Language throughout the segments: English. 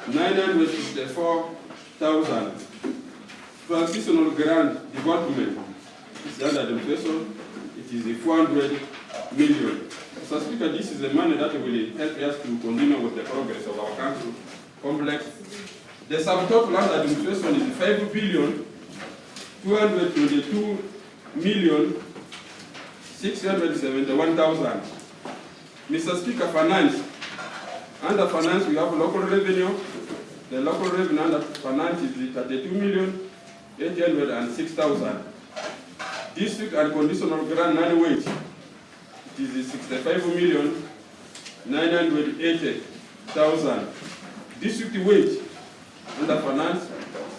954,000. Transitional grant development is under administration. It is 400 million. Mr. Speaker, this is the money that will help us to continue with the progress of our council complex. The subtotal under administration is 5,222,671,000. Mr. Speaker, finance. Under finance, we have local revenue. The local revenue under finance is 32,806,000. District and conditional grant non-wage, it is 65,980,000. District wage under finance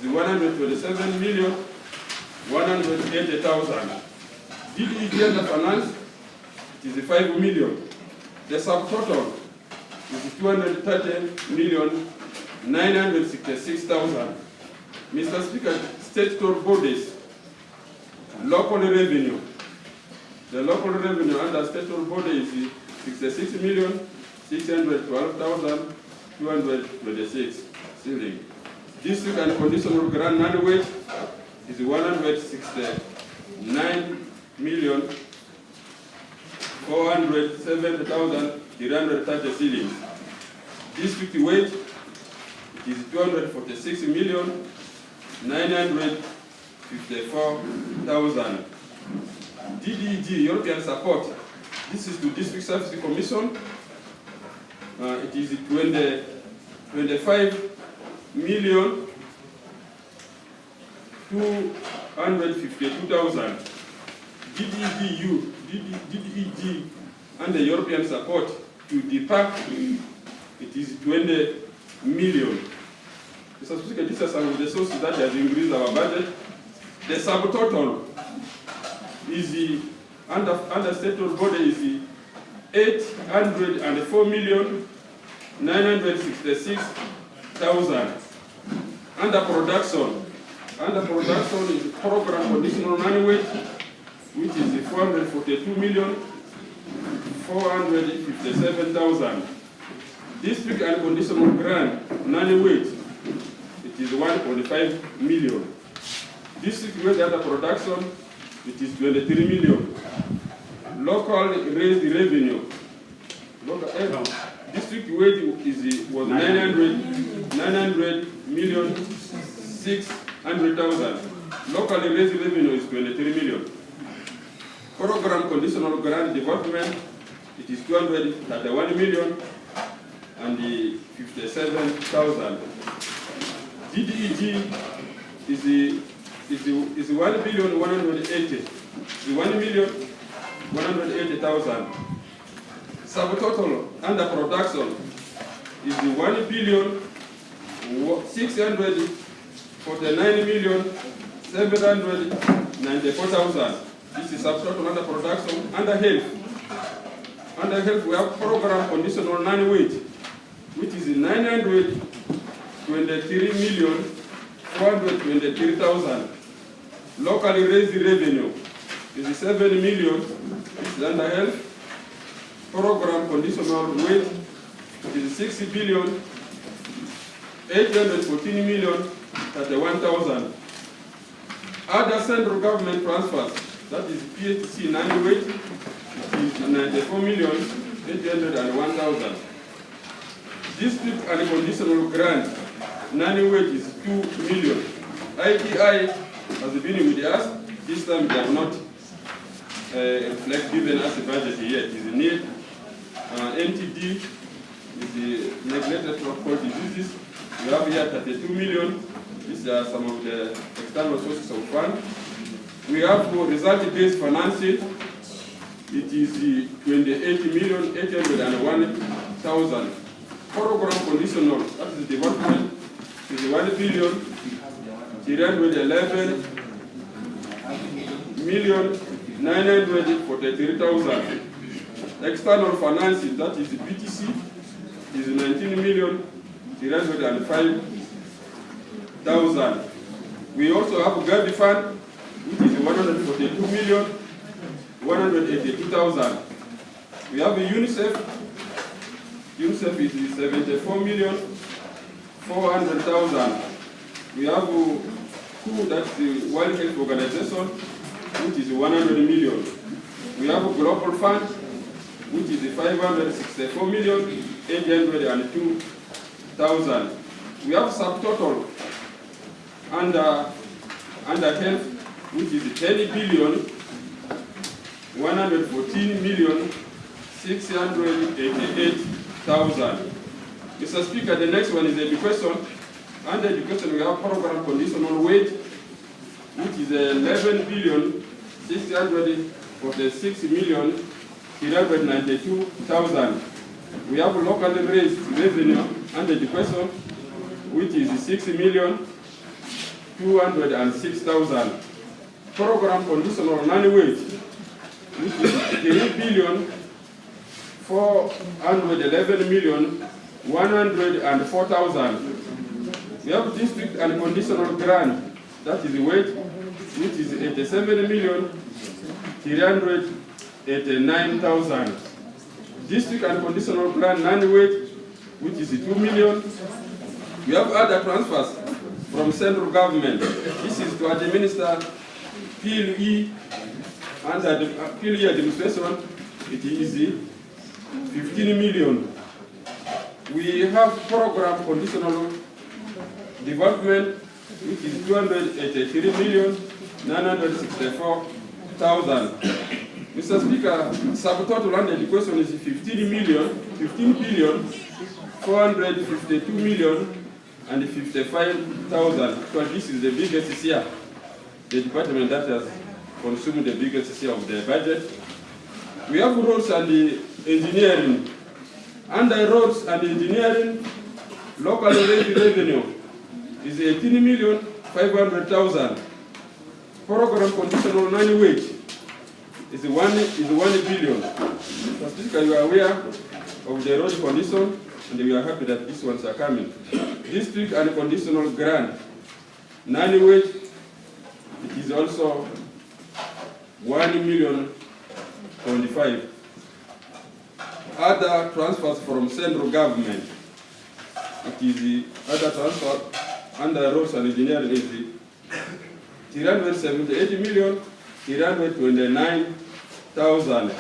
is 127,180,000. DDEG under finance, it is 5 million. The subtotal is 230,966,000. Mr. Speaker, statutory bodies, local revenue. The local revenue under statutory body is 66,612,226 ceiling. District and conditional grant non-wage is 169,470,330 ceilings. District wage is 246,954,000. DDG, European support. This is to District Service Commission. It is 25,252,000. DDEG and the European support to the park, it is 20 million. Mr. Speaker, these are some of the sources that have increased our budget. The subtotal is under statutory body is 804,966,000. Under production is program conditional non-wage, which is 442,457,000. District and conditional grant non-wage, it is 1.5 million. District wage under production, it is 23 million. Local raised revenue. District wage was 900,600,000. Locally raised revenue is 23 million. Program conditional grant development, it is 231 million and 57,000. DDEG is 1,180,000. Subtotal under production is 1,649,794,000. This is subtotal under production. Under health, we have program conditional non-wage, which is 923,423,000. Locally raised revenue is 7 million. This is under health. Program conditional wage is 6,814,031,000. Other central government transfers, that is PHC non-wage, is 94,801,000. District and conditional grant non-wage is 2 million. ITI has been with us. This time they have not given us a budget yet. It is need. NTD is the neglected tropical diseases. We have here 32 million. These are some of the external sources of funds. We have result-based financing. It is 28,801,000. Program conditional, that is development, is 1,343,000. External financing, that is BTC, is 19,305,000. We also have Gavi Fund, which is 142,182,000. We have UNICEF. UNICEF is 400,000. We have WHO, that's the World Health Organization, which is 100 million. We have a Global Fund, which is 564,802,000. We have subtotal under health, which is 10,114,688,000. Mr. Speaker, the next one is education. Under education, we have program conditional wage, which is 11,646,392,000. We have locally raised revenue under education, which is 6,206,000. Program conditional non-wage, which is 3,411,104,000. We have district and conditional grant, that is the wage, which is 87,389,000. District and conditional grant non-wage, which is 2 million. We have other transfers from central government. This is to administer PLE under the PLE administration. It is 15 million. We have program conditional development, which is 283,964,000. Mr. Speaker, subtotal under education is 15,452,055,000. Because this is the biggest share, the department that has consumed the biggest share of the budget. We have roads and engineering. Under roads and engineering, local revenue is 18,500,000. Program conditional non-wage is 1 billion. Mr. Speaker, you are aware of the road condition, and we are happy that these ones are coming. District and conditional grant non-wage, it is also 1,000,025. Other transfers from central government, it is the other transfer under roads and engineering is 378,329,000.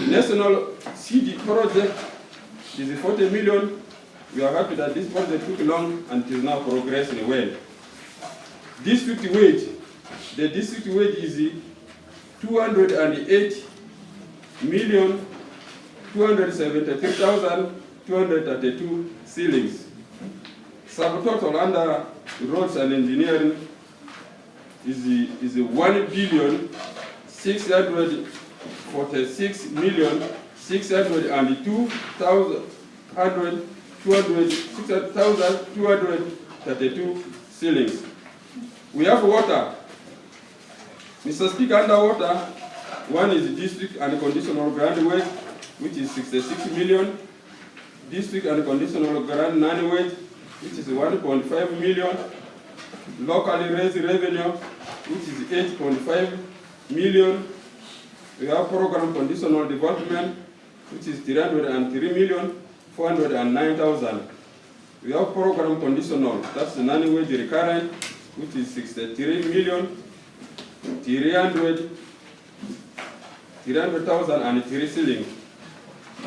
National CD project is 40 million. We are happy that this project took long and is now progressing well. District wage, the district wage is 208,273,232 shillings. Subtotal under roads and engineering is 1,646,232 shillings. We have water. Mr. Speaker, under water, one is district and conditional grant wage, which is 66 million. District and conditional grant non-wage, which is 1.5 million. Locally raised revenue, which is 8.5 million. We have program conditional development, which is 303,409,000. We have program conditional, that's the non-wage recurrent, which is 63,300,003 shillings.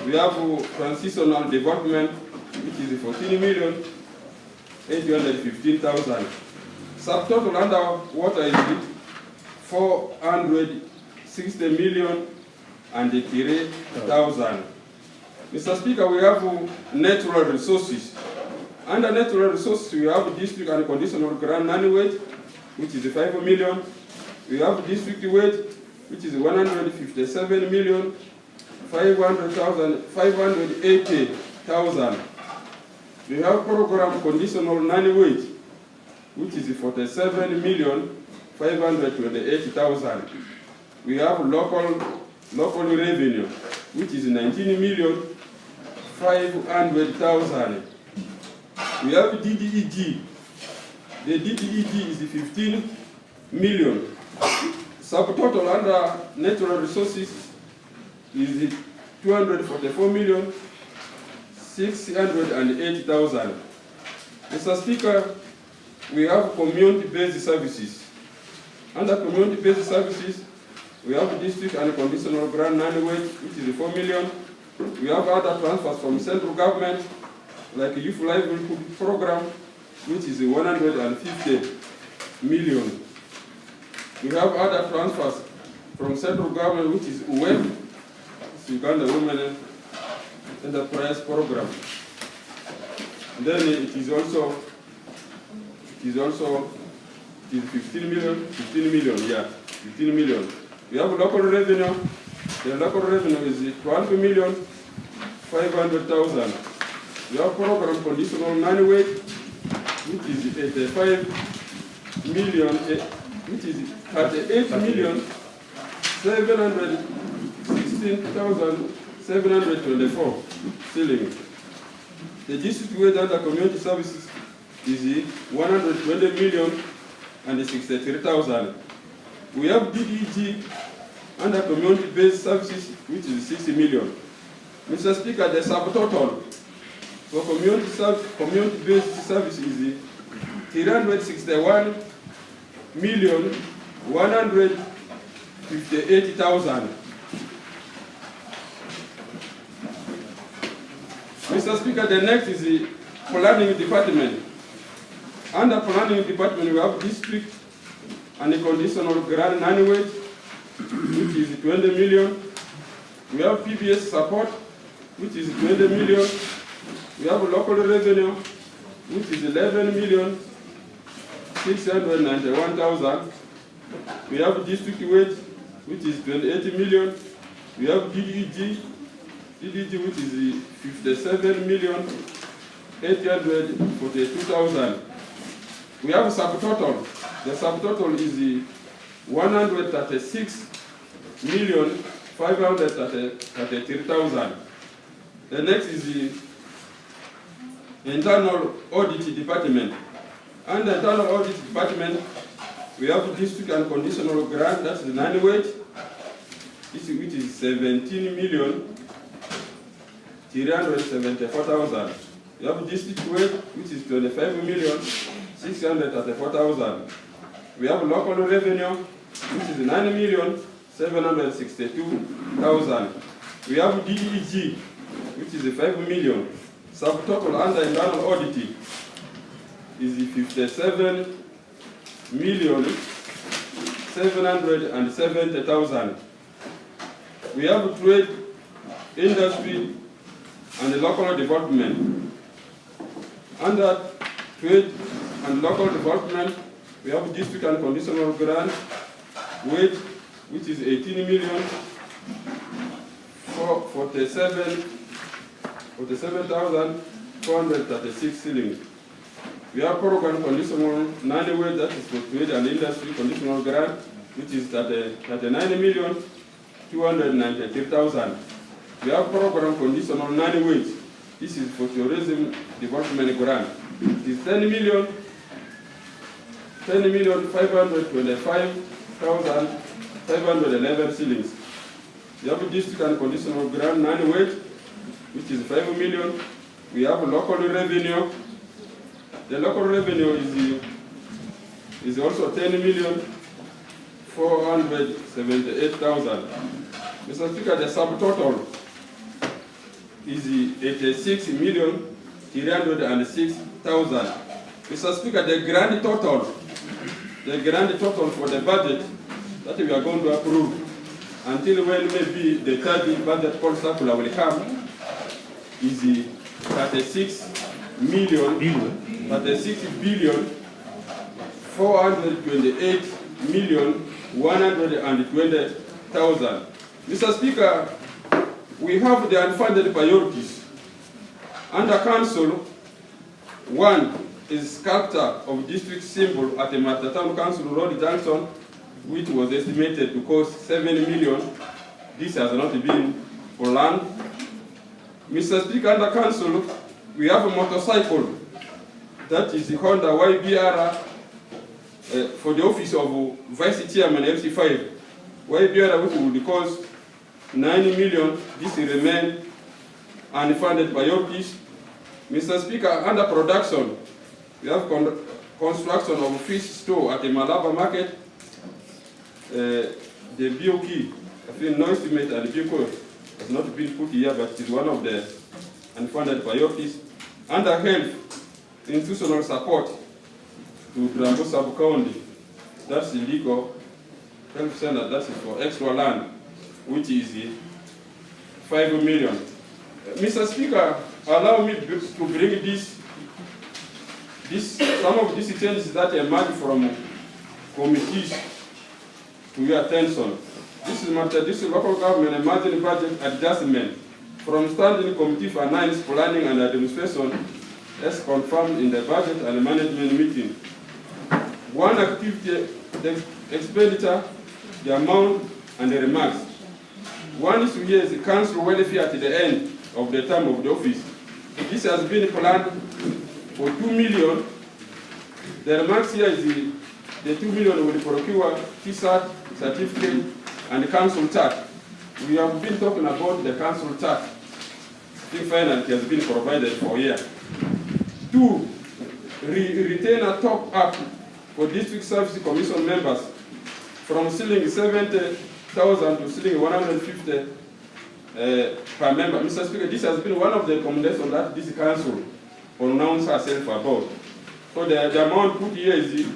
We have transitional development, which is 14,815,000. Subtotal under water is 460,003,000. Mr. Speaker, we have natural resources. Under natural resources, we have district and conditional grant non-wage, which is 5 million. We have district wage, which is 157,580,000. We have program conditional non-wage, which is 47,528,000. We have local revenue, which is 19,500,000. We have DDEG. The DDEG is 15 million. Subtotal under natural resources is 244,680,000. Mr. Speaker, we have community-based services. Under community-based services, we have district and conditional grant non-wage, which is 4 million. We have other transfers from central government, like Youth Livelihood Program, which is 150 million. We have other transfers from central government, which is WEP, Uganda Women Enterprise Program. And then it is 15 million. We have local revenue. The local revenue is 12,500,000. We have program conditional non-wage, which is 85 million, which is 38,716,724 shillings. The district wage under community services is 120 million and 63,000. We have DDG under community-based services, which is 60 million. Mr. Speaker, the subtotal for community-based services is 361,158,000. Mr. Speaker, the next is the planning department. Under planning department, we have district and the conditional grant non-wage, which is 20 million. We have PBS support, which is 20 million. We have local revenue, which is 11,691,000. We have district wage, which is 28 million. We have DDG, which is 57,842,000. We have a subtotal. The subtotal is 136,533,000. The next is the internal audit department. Under internal audit department, we have district and conditional grant, that's the non-wage, which is 17,374,000. We have district wage, which is 25,634,000. We have local revenue, which is 9,762,000. We have DEG, which is 5 million. Subtotal under internal audit is 57,770,000. We have trade, industry, and the local development. Under trade and local development, we have district and conditional grant, wage, which is 47,436 shillings. We have program conditional non-wage, that is for trade and industry conditional grant, which is 39,293,000. We have program conditional non-wage. This is for tourism development grant. It is 10,525,511 shillings. We have a district and conditional grant non-wage, which is 5 million. We have local revenue. The local revenue is also 10,478,000. Mr. Speaker, the subtotal is 86,306,000. Mr. Speaker, the grand total for the budget that we are going to approve until when maybe the third budget call circular will come is 36,428,120,000. Mr. Speaker, we have the unfunded priorities. Under council, one is sculpture of district symbol at the Matatown Council Road Junction, which was estimated to cost 7 million. This has not been for land. Mr. Speaker, under council, we have a motorcycle, that is the Honda YBR for the office of Vice Chairman FC5. YBR, which would cost 9 million, this will remain unfunded priorities. Mr. Speaker, under production, We have construction of a fish store at the Malaba market. The BOK, I think no estimate at the BOK has not been put here, but it is one of the unfunded priorities. Under health, institutional support to Drambo Sub-County, that's illegal health center, that is for extra land, which is 5 million. Mr. Speaker, allow me to bring some of these changes that emerge from committees to your attention. This is local government emergency budget adjustment from Standing Committee for Finance, Planning and Administration as confirmed in the budget and management meeting. One activity, the expenditure, the amount and the remarks. One issue here is the council welfare at the end of the term of the office. This has been planned for 2 million. The remarks here is the 2 million will procure T-cert, certificate, and the council chart. We have been talking about the council chart. I think finance has been provided for here. 2, retain a top up for district service commission members from ceiling 70,000 to ceiling 150 per member. Mr. Speaker, this has been one of the recommendations that this council pronounced herself about. So the amount put here is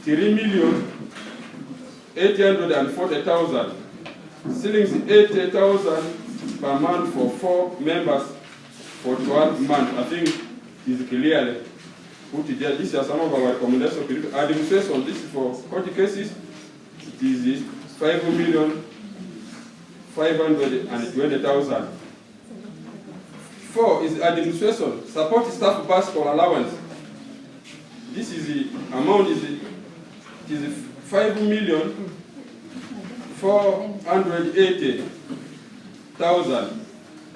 3,840,000. Ceilings 80,000 per month for 4 members for 12 months. I think it is clearly put there. These are some of our recommendations. Administration, this is for court cases. It is 5,520,000. 4 is administration, support staff bus for allowance. This is the amount is 5,480,000.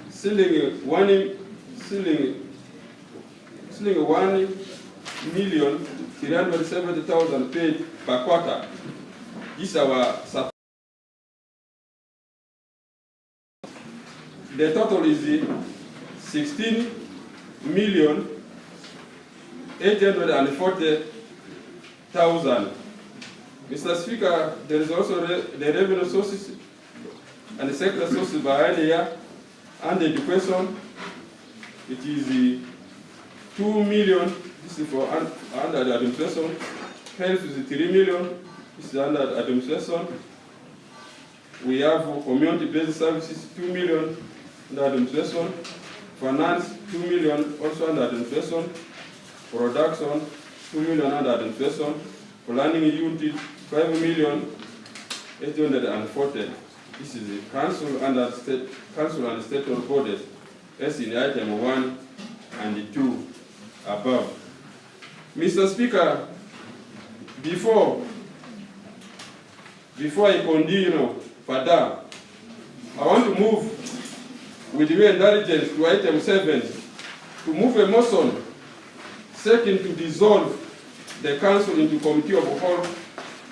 Ceiling 1,370,000 paid per quarter. This is our support. The total is 16,840,000. Mr. Speaker, there is also the revenue sources and the sector sources behind here, and the education. It is 2 million. This is for under the administration. Health is 3 million. This is under the administration. We have community-based services 2 million under administration. Finance 2 million also under administration. Production 2 million under administration. Planning unit 5,840,000. This is the council and state bodies, as in item 1 and 2 above. Mr. Speaker, before I continue further, I want to move with your indulgence to item 7 to move a motion second to dissolve the council into committee of the whole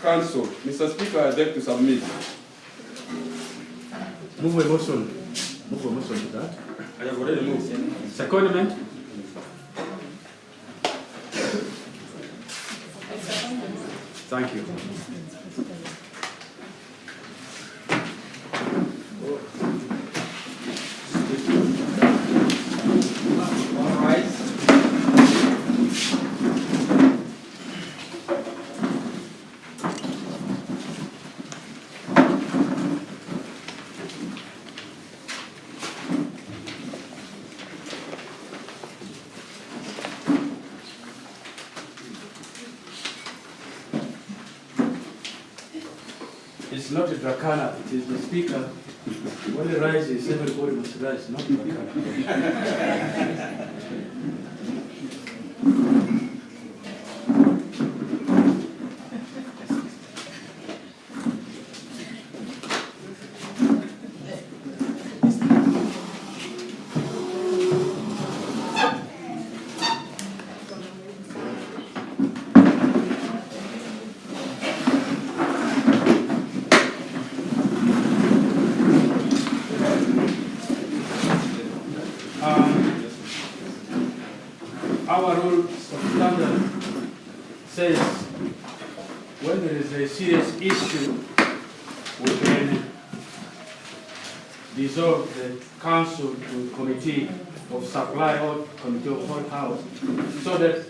council. Mr. Speaker, I beg to submit. Move a motion. Move a motion to that. I have already moved. Secondment. Thank you. All right. It's not a dracana, it is the speaker. When he rises, everybody must rise, not dracana. Our rules of standard says when there is a serious issue, we can dissolve the council to committee of supply or committee of whole house, so that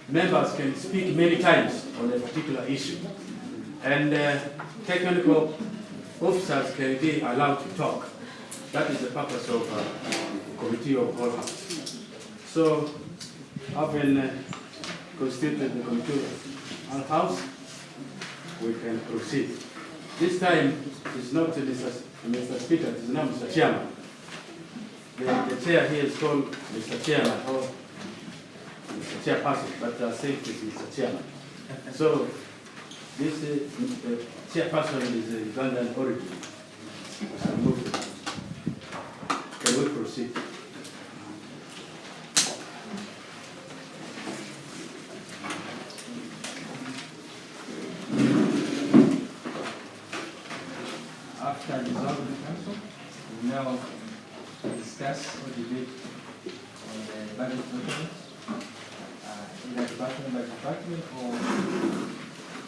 members can speak many times on a particular issue, and technical officers can be allowed to talk. That is the purpose of committee of whole house. So I've been constituted the committee of whole house. We can proceed. This time it's not Mr. Speaker, it is now Mr. Chairman. The chair here is called Mr. Chairman or Mr. Chairperson, but I say it is Mr. Chairman. So this chairperson is Ugandan origin. Can we proceed? After dissolving the council, we now discuss or debate on the budget documents, either department by department or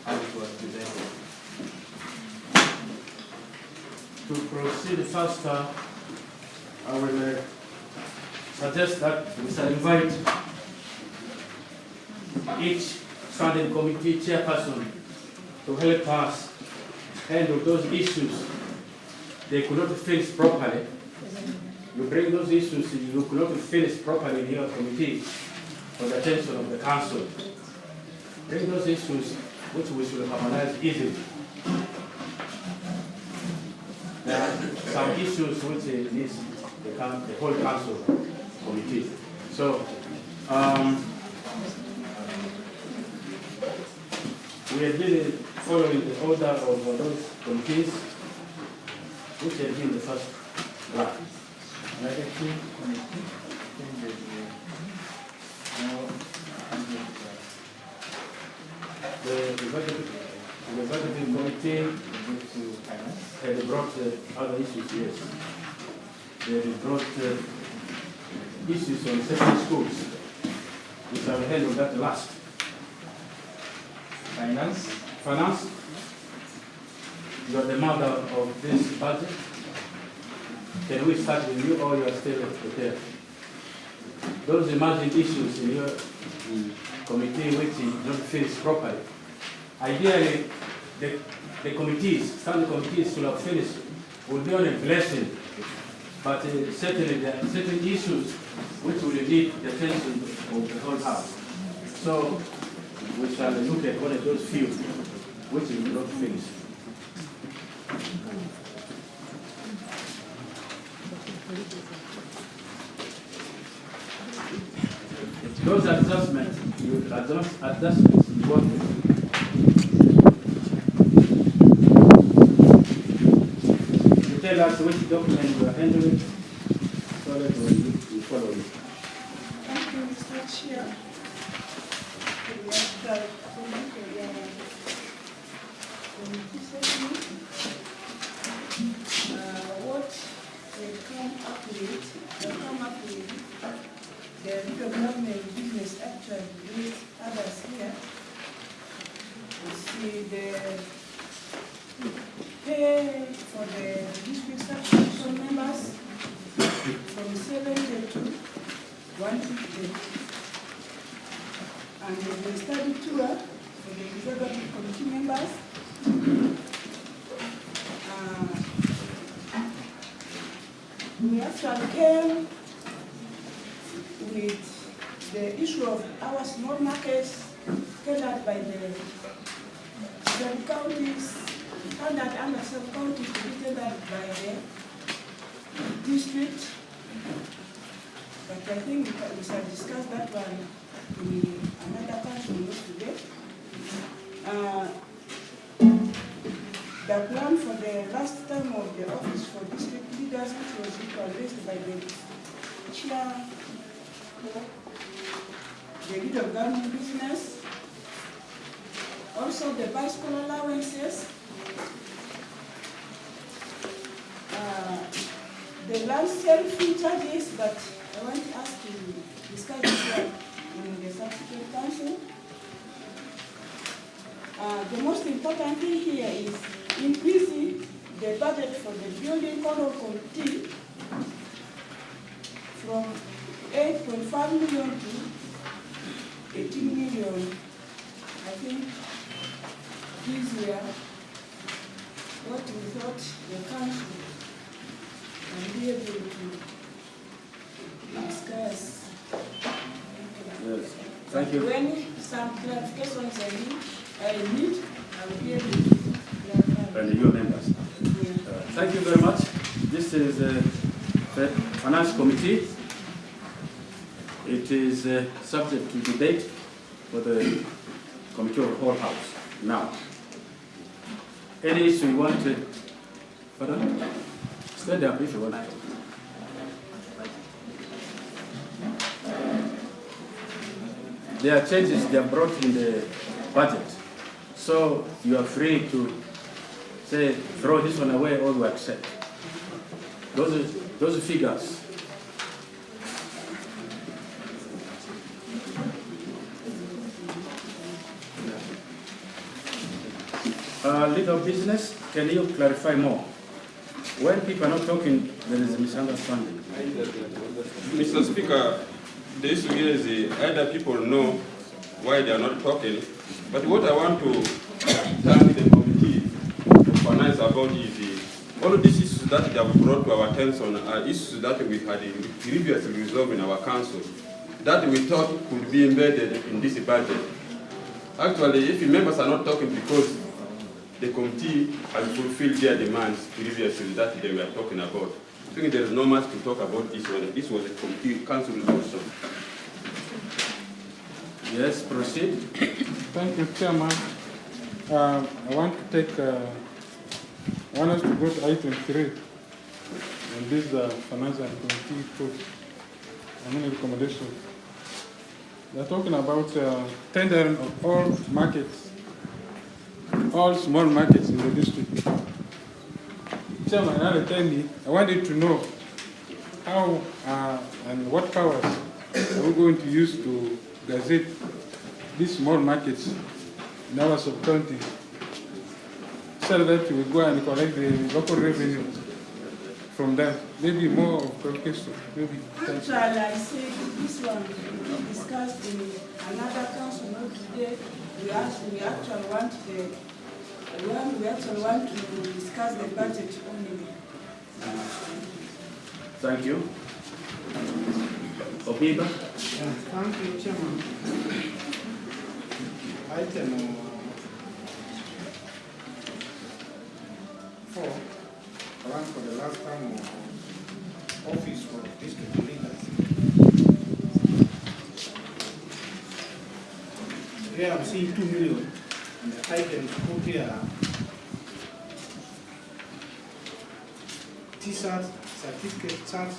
how it was presented. To proceed faster, I will suggest that we shall invite each standing committee chairperson to help us handle those issues they could not finish properly. You bring those issues you could not finish properly in your committee for the attention of the council. Bring those issues which we should harmonize easily. There are some issues which needs the whole council committee. So we have been following the order of those committees, which have been the first draft. Regulatory committee, The executive committee had brought other issues, yes. They had brought issues on secondary schools, which I will handle that last. Finance, you are the mother of this budget. Can we start with you, or you are still prepared? Those emerging issues in your committee which is not finished properly. Ideally, the committees, standing committees should have finished, would be on a blessing. But certainly there are certain issues which will need the attention of the whole house. So we shall look at one of those few which is not finished. Those adjustments you want to tell us which document you are handling, so that we follow it. Thank you, Mr. Chair. What they come up with, the legal government business actually with others here. You see the pay for the district subscription members from 70 to 150. And the study tour for the executive committee members. We actually came with the issue of our small markets tailored by the sub-counties, standard under sub-counties to be tailored by the district. But I think we shall discuss that one in another council not today. The plan for the last term of the office for district leaders, which was introduced by the chair, the leader of government business, also the bicycle allowances, the land sale fee charges, but I want us to discuss this one in the substitute council. The most important thing here is increasing the budget for the building control committee from 8.5 million to 18 million. I think these were what we thought the council can be able to discuss. Yes. Thank you. When some clarifications I need, I will be able to clarify. And your members. Thank you very much. This is the Finance Committee. It is subject to debate for the Committee of the Whole House. Now, any issue you want to... Pardon? Stand up if you want. There are changes they are brought in the budget. So you are free to say, throw this one away or you accept. Those figures. Legal business, can you clarify more? When people are not talking, there is a misunderstanding. Mr. Speaker, the issue here is either people know why they are not talking, but what I want to thank the committee of finance about is all of these issues that they have brought to our attention are issues that we had previously resolved in our council that we thought could be embedded in this budget. Actually, if members are not talking because the committee has fulfilled their demands previously that they were talking about, I think there is not much to talk about this one. This was a committee council also. Yes, proceed. Thank you, Chairman. I want to take, I want us to go to item 3. And this is the Financial Committee report. Recommendation. They're talking about tendering of all markets, all small markets in the district. Chairman, I wanted to know how and what powers are we going to use to gazette these small markets in our sub-county, so that we go and collect the local revenue from that. Maybe more of clarification. Maybe. Actually, I said this one we discussed in another council, not today. We actually want to discuss the budget only. Thank you. Obiba? Thank you, Chairman. Item 4, run for the last time of office for district leaders. Here I'm seeing 2 million, and the items put here T-shirts, certificate charts,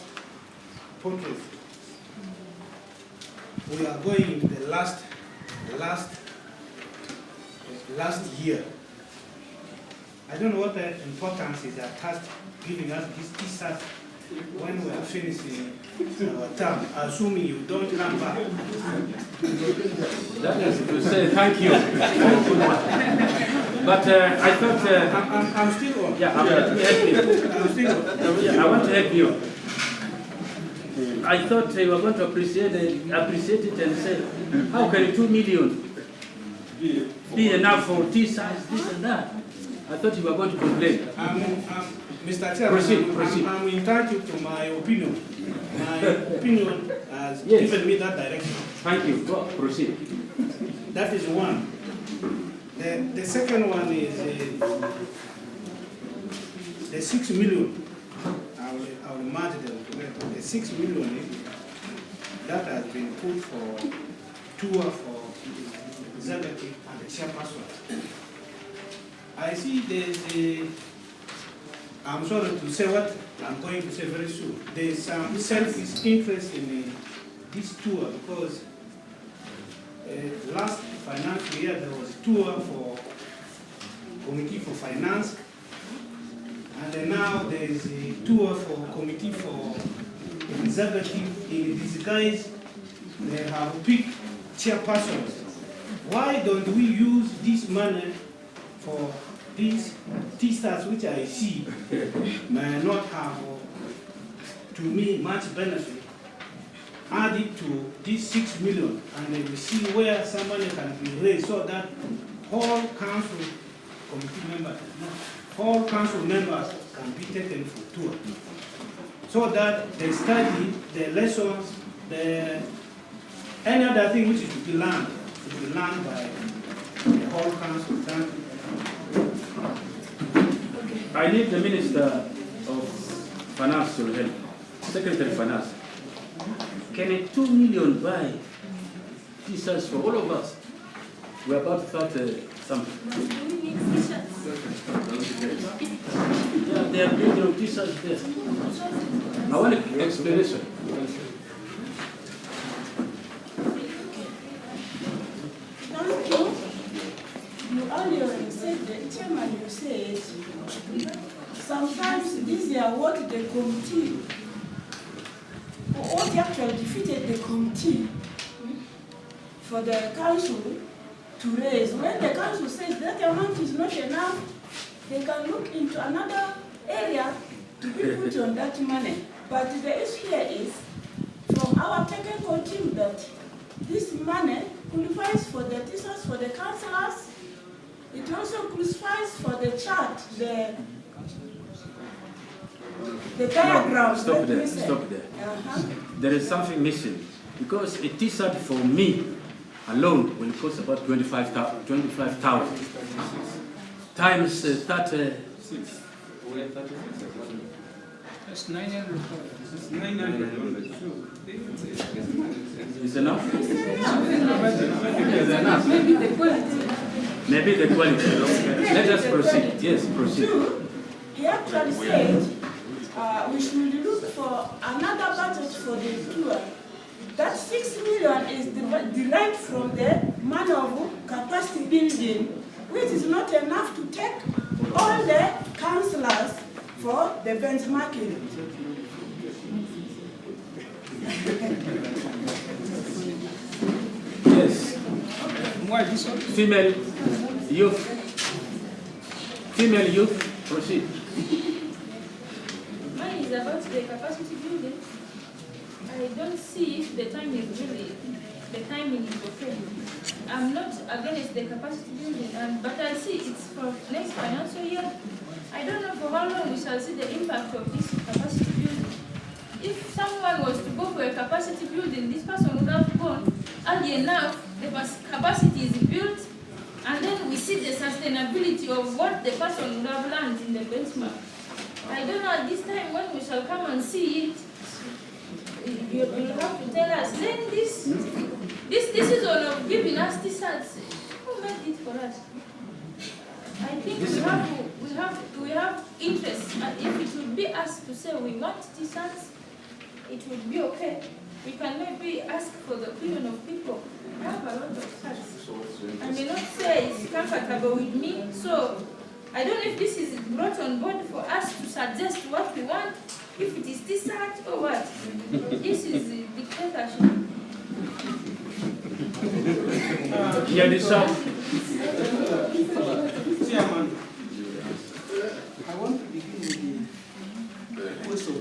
portraits. We are going in the last year. I don't know what the importance is attached giving us this T-shirt when we are finishing our term, assuming you don't come back. That is to say thank you. But I thought... I'm still on. Yeah, let me help you. I'm still on. Yeah, I want to help you. I thought you were going to appreciate it and say, how can 2 million be enough for T-size, this and that? I thought you were going to complain. Mr. Chairman, Proceed. I'm entitled to my opinion. My opinion has given me that direction. Thank you. Go, proceed. That is one. The second one is the 6 million. I will merge them together. The 6 million that has been put for tour for executive and the chairperson. I see there's I'm sorry to say what I'm going to say very soon. There's some self-interest in this tour because last financial year there was a tour for Committee for Finance, and then now there is a tour for Committee for Executive. In disguise, they have picked chairpersons, why don't we use this money for these T-stats which I see may not have, to me, much benefit, add it to this 6 million, and then we see where some money can be raised so that all council committee members, all council members can be taken for tour. So that they study the lessons, any other thing which is to be learned by the whole council. Thank you. I need the Minister of Finance to help. Secretary of Finance. Can a 2 million buy T-shirts for all of us? We're about to start something. Yeah, they are building T-shirts there. I want an explanation. Thank you. You earlier said, the chairman, you said, sometimes these are what the committee, or what actually defeated the committee for the council to raise. When the council says that amount is not enough, they can look into another area to be put on that money. But the issue here is, from our technical team, that this money qualifies for the teachers, for the councillors. It also qualifies for the chart, the diagrams. Stop there. Stop there. There is something missing, because a T-shirt for me alone will cost about 25,000 times 36. That's 900. It's 900. Is enough? Maybe the quality. Maybe the quality. Let us proceed. Yes, proceed. He actually said we should look for another budget for the tour. That 6 million is derived from the money of capacity building, which is not enough to take all the councillors for the benchmarking. Yes. Why this one? Female youth, proceed. Mine is about the capacity building. I don't see if the timing is okay. I'm not against the capacity building, but I see it's for next financial year. I don't know for how long we shall see the impact of this capacity building. If someone was to go for a capacity building, this person would have gone early enough, the capacity is built, and then we see the sustainability of what the person would have learned in the benchmark. I don't know at this time when we shall come and see it, you will have to tell us, then this season of giving us T-shirts, who made it for us? I think we have interest, and if it would be us to say we want T-shirts, it would be okay. We can maybe ask for the opinion of people. I have a lot of shirts. I may not say it's comfortable with me, so I don't know if this is brought on board for us to suggest what we want, if it is T-shirt or what. This is dictatorship. Chairman, I want to begin with the question,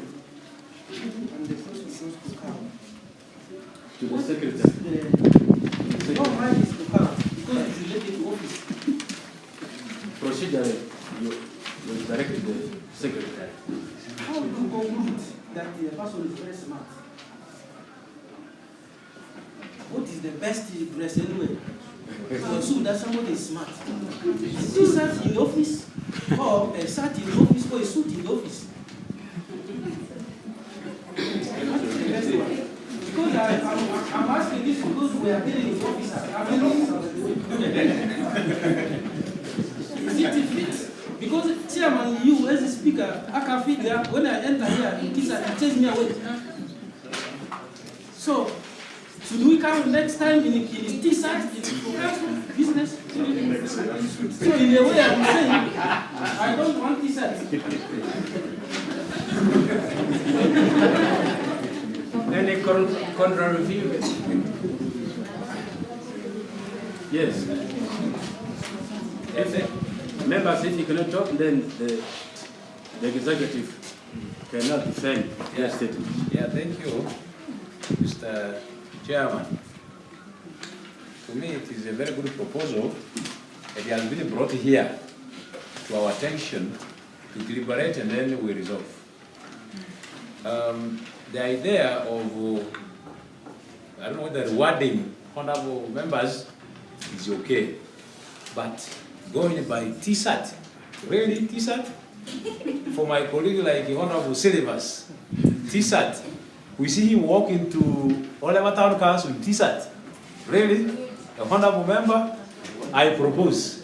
and the question is to come. To the secretary. No, mine is to come, because it's related to office. Procedure, you directed the secretary. How do you conclude that the person is very smart? What is the best dress anyway? To assume that somebody is smart. Is he sat in the office, or a shirt in the office, or a suit in the office? Because I'm asking this because we are dealing with officers. Is it fit? Because chairman, you as a speaker, I can feel that when I enter here, it takes me away. So, should we come next time in T-shirt, in business? So in a way I'm saying, I don't want T-shirt. Any contrary view? Yes. Members, if you cannot talk, then the executive cannot defend their statement. Yeah, thank you, Mr. Chairman. To me, it is a very good proposal. It has been brought here to our attention to deliberate and then we resolve. The idea of, I don't know whether rewarding honorable members is okay, but going by TSAT, really TSAT? For my colleague like Honorable Syllabus, TSAT, we see him walk into Oliver Town Council with TSAT. Really? A honorable member? I propose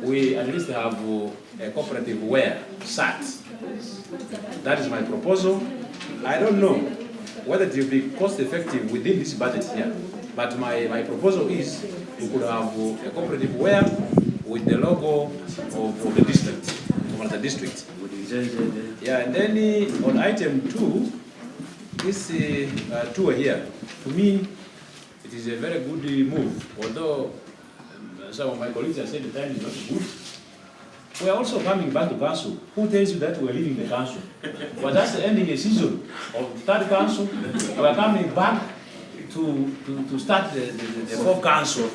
we at least have a cooperative wear, SAT. That is my proposal. I don't know whether it will be cost effective within this budget here, but my proposal is we could have a cooperative wear with the logo of the district, of the district. Yeah, and then on item 2, this tour here, to me, it is a very good move, although some of my colleagues have said the time is not good. We are also coming back to council. Who tells you that we are leaving the council? We're just ending a season of third council. We are coming back to start the fourth council.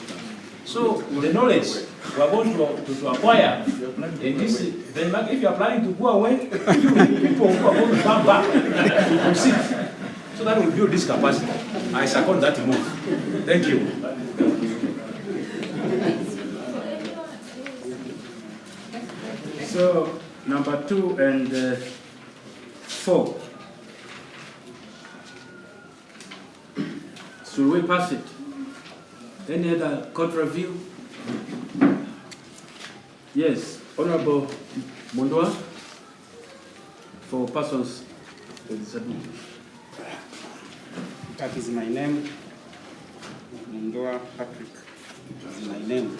So the knowledge we are going to acquire in this, then if you are planning to go away, people who are going to come back to sit. So that will build this capacity. I second that move. Thank you. So, number 2 and 4. Should we pass it? Any other contra view? Yes, Honorable Mundwa for persons with disabilities. That is my name. Mundwa Patrick is my name.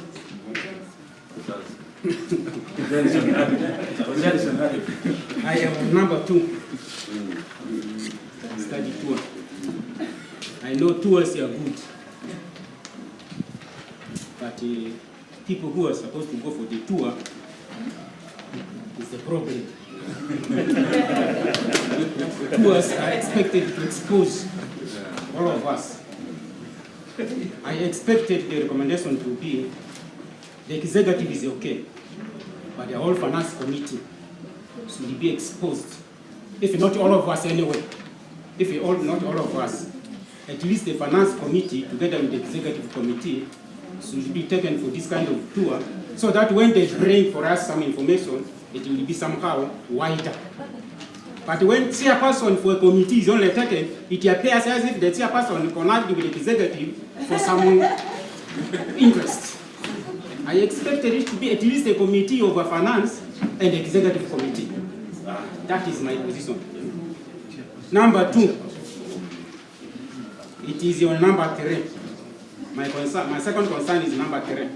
I am on number 2. Study tour. I know tours are good, but people who are supposed to go for the tour is the problem. Tours are expected to expose all of us. I expected the recommendation to be the executive is okay, but the whole finance committee should be exposed. If not all of us anyway, not all of us, at least the finance committee together with the executive committee should be taken for this kind of tour, so that when they bring for us some information, it will be somehow wider. But when chairperson for a committee is only taken, it appears as if the chairperson connected with the executive for some interest. I expected it to be at least a committee of finance and executive committee. That is my position. Number 2, it is your number 3. My second concern is number 3.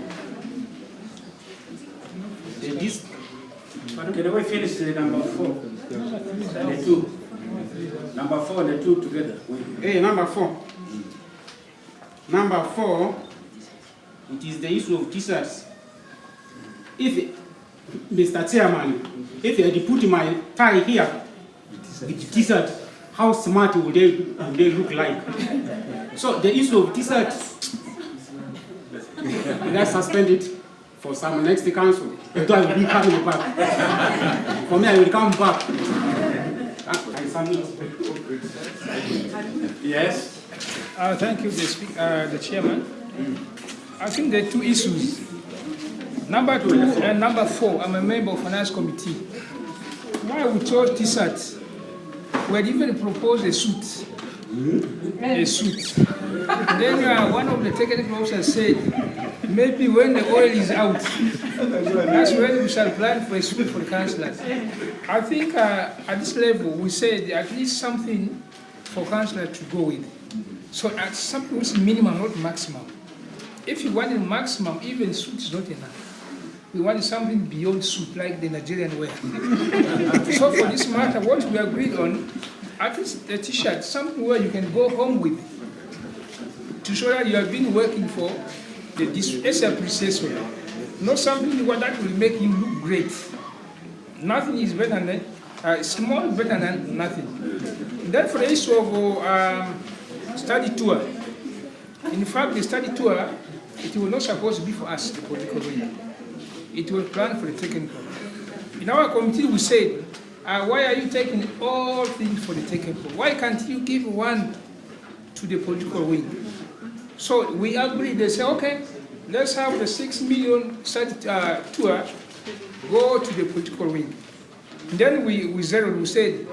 Can we finish the number 4 and the 2? Number 4 and the 2 together. Hey, number 4. Number 4, it is the issue of t-shirts. If, Mr. Chairman, if I had put my tie here with t-shirt, how smart would they look like? So the issue of t-shirts, let's suspend it for some next council. Although I will be coming back. For me, I will come back. I submit. Yes. Thank you, the chairman. I think there are 2 issues. Number 2 and number 4, I'm a member of finance committee. Why we chose T-shirt? We had even proposed a suit. A suit. Then one of the technical officers said, maybe when the oil is out, that's when we shall plan for a suit for the councillors. I think at this level, we said at least something for councillors to go with. So at something which is minimum, not maximum. If you wanted maximum, even suit is not enough. We wanted something beyond suit, like the Nigerian wear. So for this matter, what we agreed on, at least a t-shirt, something where you can go home with, to show that you have been working for it's appreciation. Not something what that will make you look great. Nothing is better than small is better than nothing. Then for the issue of study tour. In fact, the study tour, it was not supposed to be for us, the political wing. It was planned for the technical. In our committee, we said, why are you taking all things for the technical? Why can't you give one to the political wing? So we agreed, they said, okay, let's have the 6 million study tour go to the political wing. And then we zeroed, we said,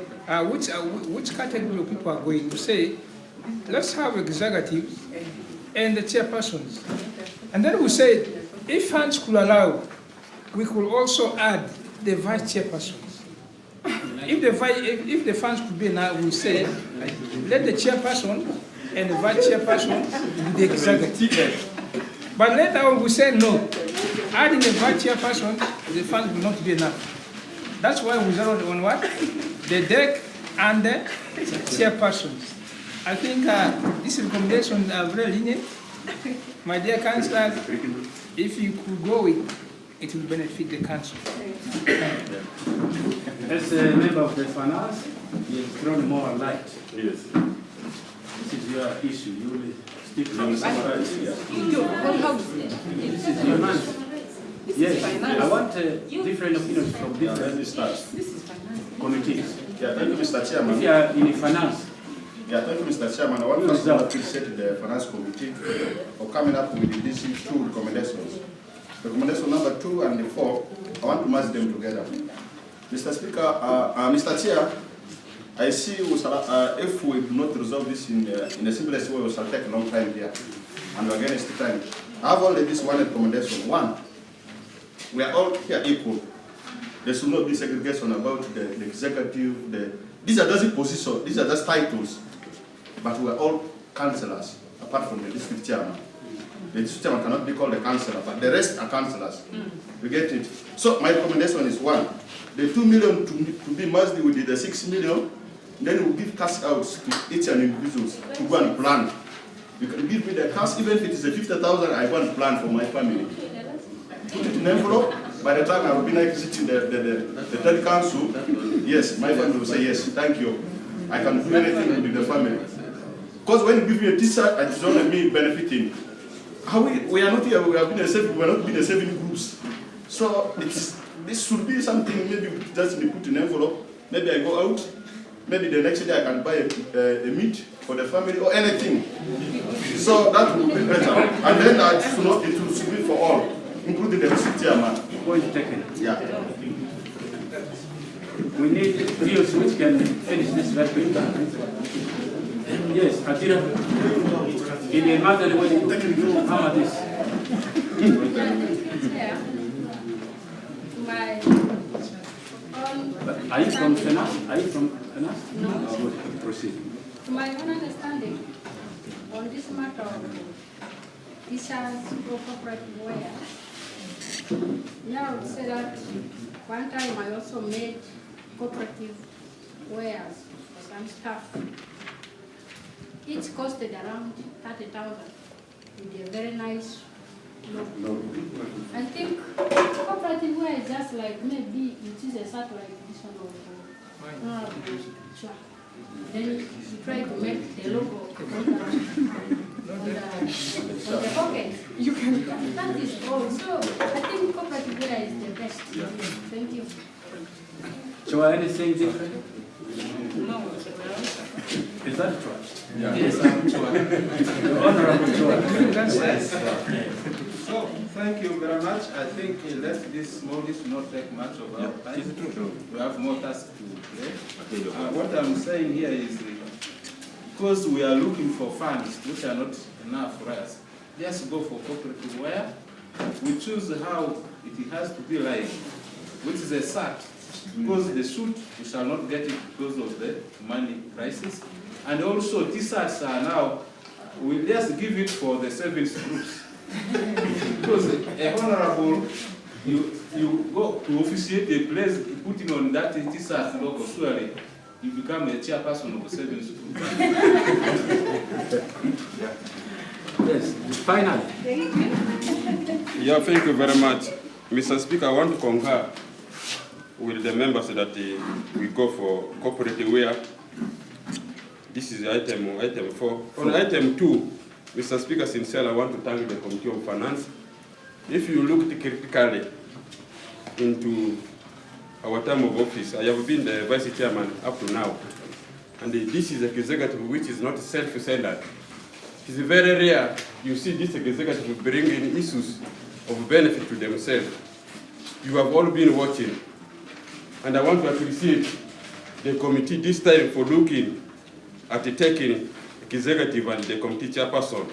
which category of people are going? We say, let's have executives and the chairpersons. And then we said, if funds could allow, we could also add the vice chairpersons. If the funds could be enough, we say, let the chairperson and the vice chairperson be the executive. But later on, we said no. Adding the vice chairperson, the funds will not be enough. That's why we zeroed on what? The deck and the chairpersons. I think these recommendations are very lenient. My dear councillors, if you could go with, it will benefit the council. As a member of the finance, you have thrown more light. Yes. This is your issue. You will speak to us. This is your man. Yes, I want different opinions from different committees. Yeah, thank you, Mr. Chairman. If you are in finance, yeah, thank you, Mr. Chairman. I want to appreciate the Finance Committee for coming up with these two recommendations. Recommendation number 2 and 4, I want to merge them together. Mr. Speaker, Mr. Chair, I see if we do not resolve this in the simplest way, we shall take a long time here, and we're against the time. I have only this one recommendation. One, we are all here equal. There should not be segregation about the executive. These are just positions, these are just titles, but we are all councillors, apart from the district chairman. The district chairman cannot be called a councillor, but the rest are councillors. You get it? So my recommendation is 1, the 2 million to be merged with the 6 million, then we'll give cash outs to each and individuals to go and plan. You can give me the cash, even if it is a 50,000, I go and plan for my family. Put it in an envelope. By the time I will be exiting the third council, yes, my family will say, yes, thank you. I can do anything with the family. Because when you give me a t-shirt, it's only me benefiting. We are not here, we are not in the saving groups. So this should be something maybe just be put in an envelope. Maybe I go out, maybe the next day I can buy a meat for the family or anything. So that will be better. And then it will be for all, including the district chairman. Point taken. Yeah. We need views which can finish this very quickly. Yes, Akira. In a matter way, hammer this. Are you from finance? Are you from finance? No. Good. Proceed. To my own understanding, on this matter of t-shirts or corporate wear, I would say that one time I also made cooperative wares for some stuff. Each costed around 30,000 with a very nice logo. I think cooperative wear is just like maybe it is a sort like this one of sure. Then you try to make the logo on the pocket. You can. That is all. So I think cooperative wear is the best. Thank you. So anything different? No. Is that true? Yeah. Yes, I'm sure. Honorable So, thank you very much. I think let this small issue not take much of our time. We have more tasks to play. What I'm saying here is because we are looking for funds which are not enough for us, just go for cooperative wear. We choose how it has to be like, which is a shirt. Because the suit, we shall not get it because of the money crisis. And also t-shirts are now, we just give it for the service groups. Because a honorable, you go to officiate a place, putting on that t-shirt logo, surely you become a chairperson of the service group. Yes, finally. Thank you. Yeah, thank you very much. Mr. Speaker, I want to concur with the members that we go for corporate aware. This is item 4. On item 2, Mr. Speaker, sincerely, I want to thank the Committee on Finance. If you look critically into our term of office, I have been the Vice Chairman up to now. And this is an executive which is not self-centered. It is very rare you see this executive bringing issues of benefit to themselves. You have all been watching. And I want to appreciate the committee this time for looking at taking executive and the committee chairperson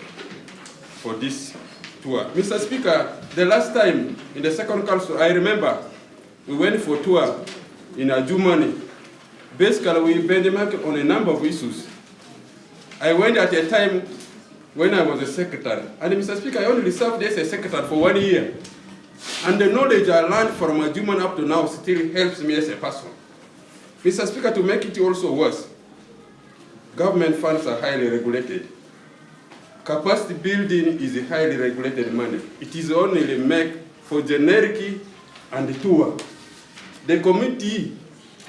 for this tour. Mr. Speaker, the last time in the second council, I remember we went for a tour in Germany. Basically, we benchmarked on a number of issues. I went at a time when I was a secretary. And Mr. Speaker, I only served as a secretary for 1 year. And the knowledge I learned from a German up to now still helps me as a person. Mr. Speaker, to make it also worse, government funds are highly regulated. Capacity building is a highly regulated money. It is only made for generic and tour. The committee,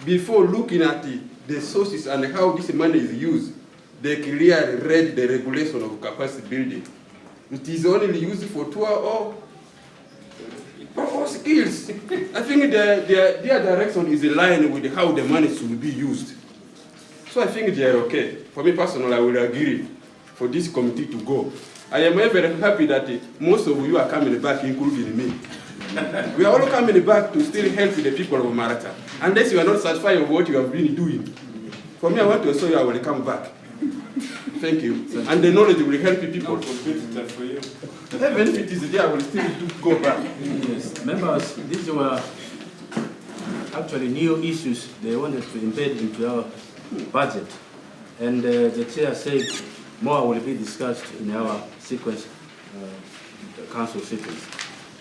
before looking at the sources and how this money is used, they clearly read the regulation of capacity building. It is only used for tour or skills. I think their direction is in line with how the money should be used. So I think they are okay. For me personally, I will agree for this committee to go. I am very happy that most of you are coming back, including me. We are all coming back to still help the people of Maracha. Unless you are not satisfied with what you have been doing. For me, I want to assure you I will come back. Thank you. And the knowledge will help people. Even if it is there, I will still go back. Yes, members, these were actually new issues they wanted to embed into our budget. And the chair said more will be discussed in our sequence, council sequence.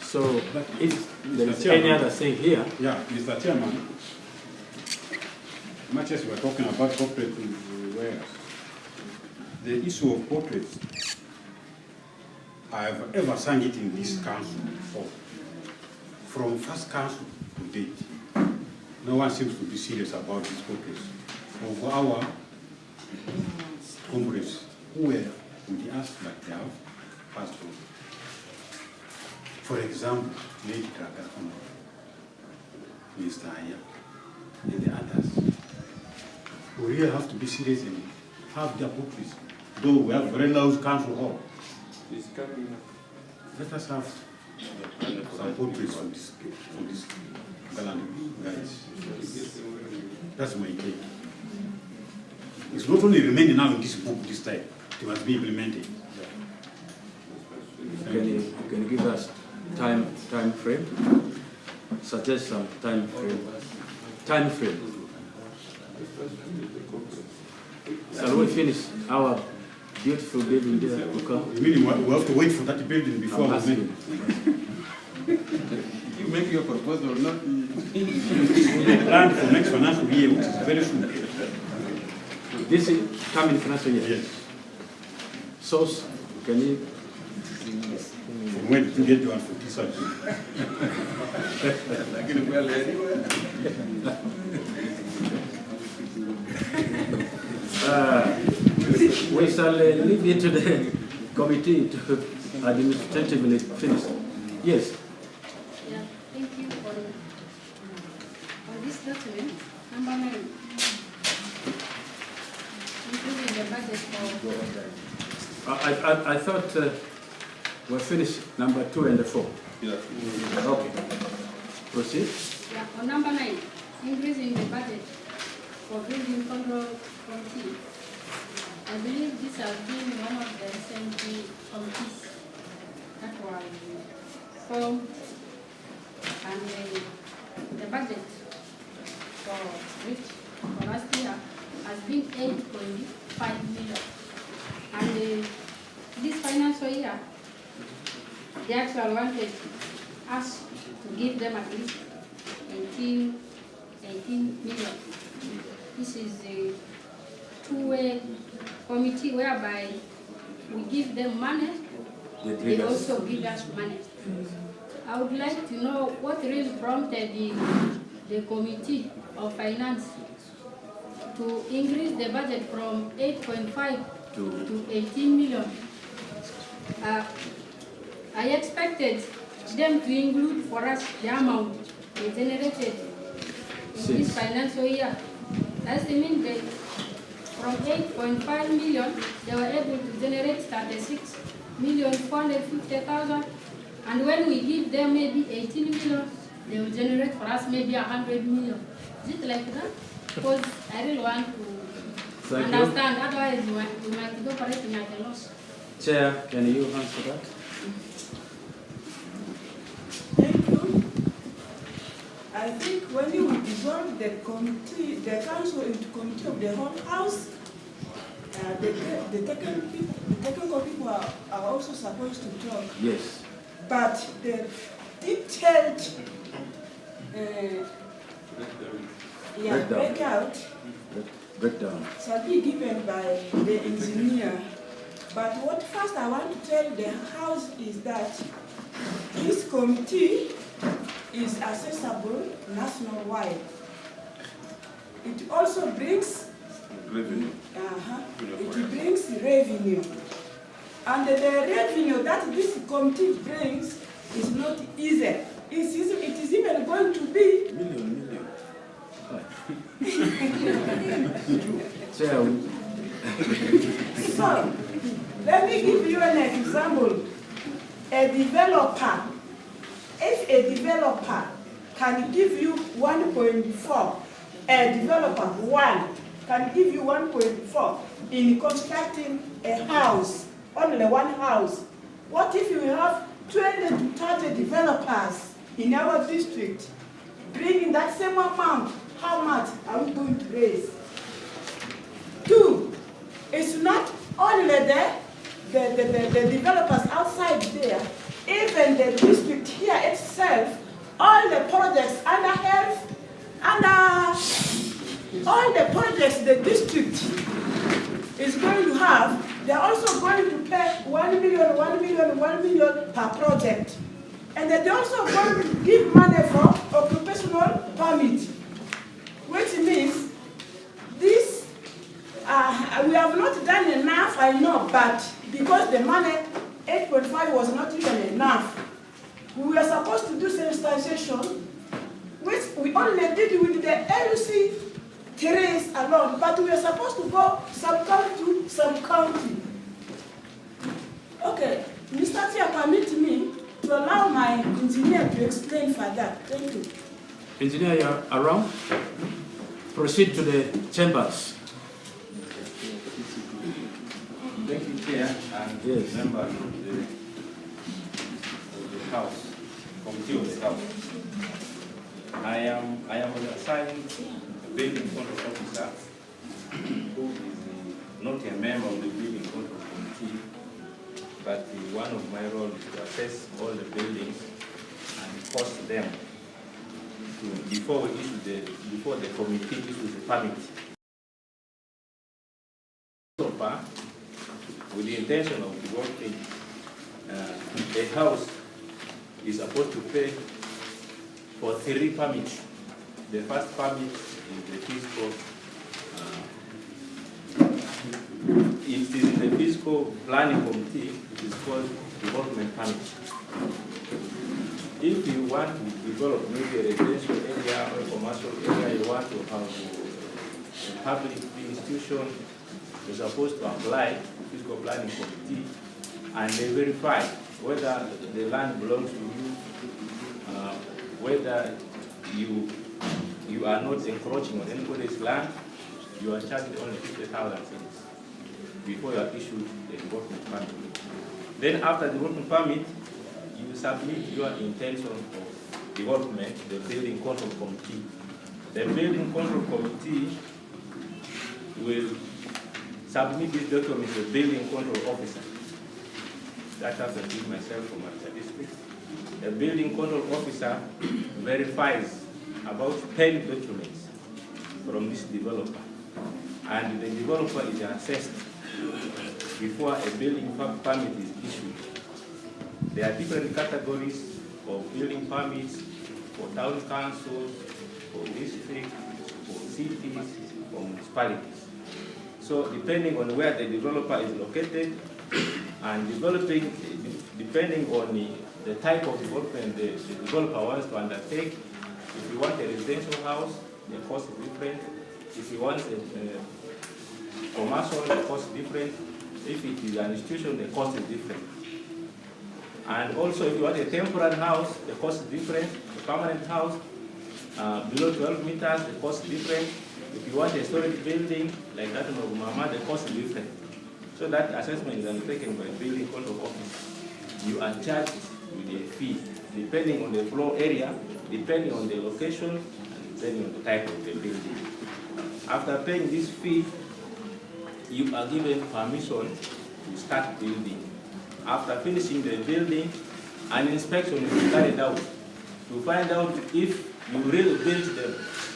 So, if there is any other thing here. Yeah, Mr. Chairman, much as we are talking about corporate wares, the issue of portraits, I have ever sung it in this council before. From first council to date, no one seems to be serious about these portraits of our comrades who were with us but they have passed on. For example, Lady Krakafano, Mr. Aya, and the others. We really have to be serious and have their portraits. Though we have very large council hall. Let us have some portraits for this gallant guys. That's my take. It's not only remaining now in this book this time, it must be implemented. You can give us time frame? Suggest some time frame. Time frame. Shall we finish our beautiful building there? You mean we have to wait for that building before we make it? You make your proposal, not plan for next financial year, which is very soon. This is coming financial year? Yes. Source, can you? From when to get one for this we shall leave it to the committee to administratively finish. Yes. Yeah, thank you for this document, number 9. Including the budget for... I thought we're finished number 2 and 4. Yeah. Okay. Proceed. Yeah, on number 9, increasing the budget for building control committee. I believe this has been one of the recent committees that were formed, and the budget for which for last year has been 8.5 million. And this financial year, they actually wanted us to give them at least 18 million. This is a two-way committee whereby we give them money they also give us money. I would like to know what really prompted the Committee of Finance to increase the budget from 8.5 to 18 million. I expected them to include for us the amount they generated in this financial year. That's the mean that from 8.5 million, they were able to generate 36,450,000. And when we give them maybe 18 million, they will generate for us maybe 100 million. Is it like that? Because I really want to understand, otherwise we might be operating at a loss. Chair, can you answer that? Thank you. I think when you dissolve the committee, the council into committee of the whole house, the technical people are also supposed to talk. Yes. But the detailed breakdown shall be given by the engineer. But what first I want to tell the House is that this committee is accessible nationwide. It also brings revenue. It brings revenue. And the revenue that this committee brings is not easy. It is even going to be million. So, let me give you an example. A developer, if a developer can give you 1.4, a developer one can give you 1.4 in constructing a house, only one house. What if you have 20 to 30 developers in our district bringing that same amount? How much are we going to raise? Two, it's not only the developers outside there, even the district here itself, all the projects under health, all the projects the district is going to have, they're also going to pay 1 million, 1 million, 1 million per project. And they're also going to give money for occupational permit, which means this, we have not done enough, I know, but because the money, 8.5 was not even enough, we were supposed to do sensitization, which we only did with the LC terrace alone, but we were supposed to go sub-county to sub-county. Okay, Mr. Tia, permit me to allow my engineer to explain further. Thank you. Engineer, you are around? Proceed to the chambers. Thank you, Chair, and members of the House, Committee of the House. I am assigned a building control officer who is not a member of the building control committee, but one of my roles is to assess all the buildings and cost them before the committee issues the permit. So far, with the intention of developing a house is supposed to pay for 3 permits. The first permit is the fiscal. It is in the fiscal planning committee. It is called development permit. If you want to develop maybe a residential area or a commercial area, you want to have a public institution, you're supposed to apply to the fiscal planning committee, and they verify whether the land belongs to you, whether you are not encroaching on anybody's land. You are charged only 50,000 cents before you are issued the development permit. Then after the development permit, you submit your intention of development to the building control committee. The building control committee will submit this document to the building control officer. That happens with myself from Maracha district. The building control officer verifies about 10 documents from this developer, and the developer is assessed before a building permit is issued. There are different categories of building permits for town councils, for districts, for cities, for municipalities. So depending on where the developer is located and developing, depending on the type of development the developer wants to undertake, if you want a residential house, the cost is different. If you want a commercial, the cost is different. If it is an institution, the cost is different. And also, if you want a temporary house, the cost is different. A permanent house, below 12 meters, the cost is different. If you want a storage building, like that of Mama, the cost is different. So that assessment is undertaken by the building control office. You are charged with a fee, depending on the floor area, depending on the location, and depending on the type of the building. After paying this fee, you are given permission to start building. After finishing the building, an inspection is carried out to find out if you really built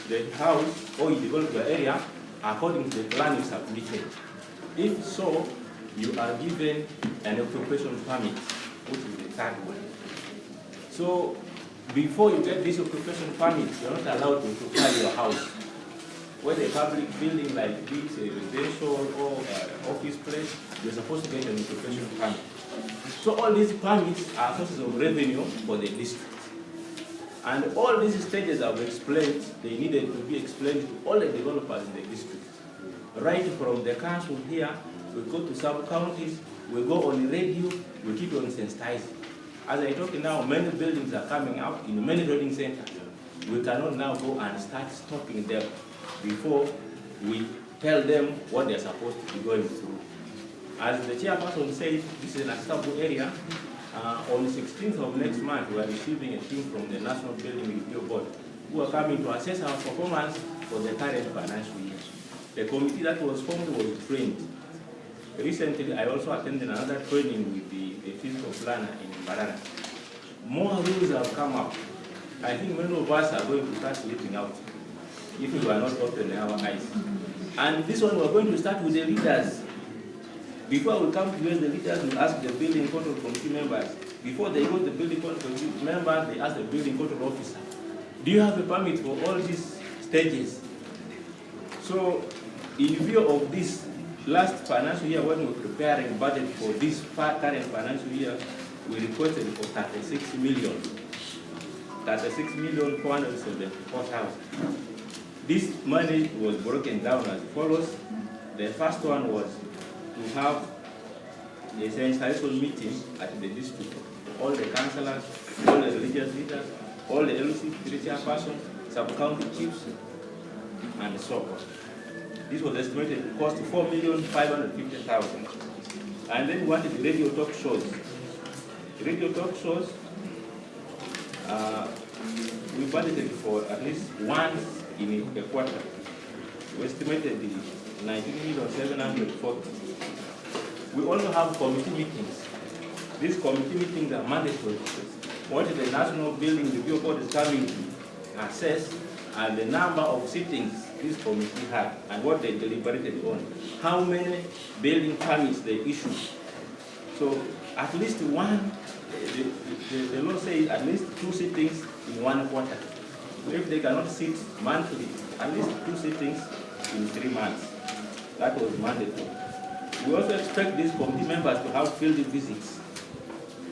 the house or you develop your area according to the plan you submitted. If so, you are given an occupation permit, which is the third one. So, before you get this occupation permit, you are not allowed to occupy your house. Whether a public building like this, a residential or office place, you're supposed to get an occupation permit. So all these permits are sources of revenue for the district. And all these stages I've explained, they needed to be explained to all the developers in the district. Right from the council here, we go to sub-counties, we go on radio, we keep on sensitizing. As I talk now, many buildings are coming up in many trading centers. We cannot now go and start stopping them before we tell them what they're supposed to be going through. As the chairperson said, this is an accessible area. On the 16th of next month, we are receiving a team from the National Building Review Board who are coming to assess our performance for the current financial year. The committee that was formed was trained. Recently, I also attended another training with the physical planner in Maracha. More rules have come up. I think many of us are going to start sleeping out if we are not opening our eyes. And this one, we're going to start with the leaders. Before we come to where the leaders will ask the building control committee members. Before they go to the building control committee members, they ask the building control officer, do you have a permit for all these stages? So, in view of this last financial year, when we were preparing budget for this current financial year, we requested for 36 million. 36,474,000. This money was broken down as follows. The first one was to have a sensitization meeting at the district. All the councillors, all the religious leaders, all the LC, chairpersons, sub-county chiefs, and so on. This was estimated to cost 4,550,000. And then we wanted the radio talk shows. Radio talk shows, we budgeted for at least once in a quarter. We estimated the 19,740,000. We also have committee meetings. These committee meetings are mandatory. What the National Building Review Board is coming to assess and the number of sittings this committee had and what they deliberated on. How many building permits they issued. So at least one, the law says at least 2 sittings in 1 quarter. If they cannot sit monthly, at least 2 sittings in 3 months. That was mandatory. We also expect these committee members to have field visits.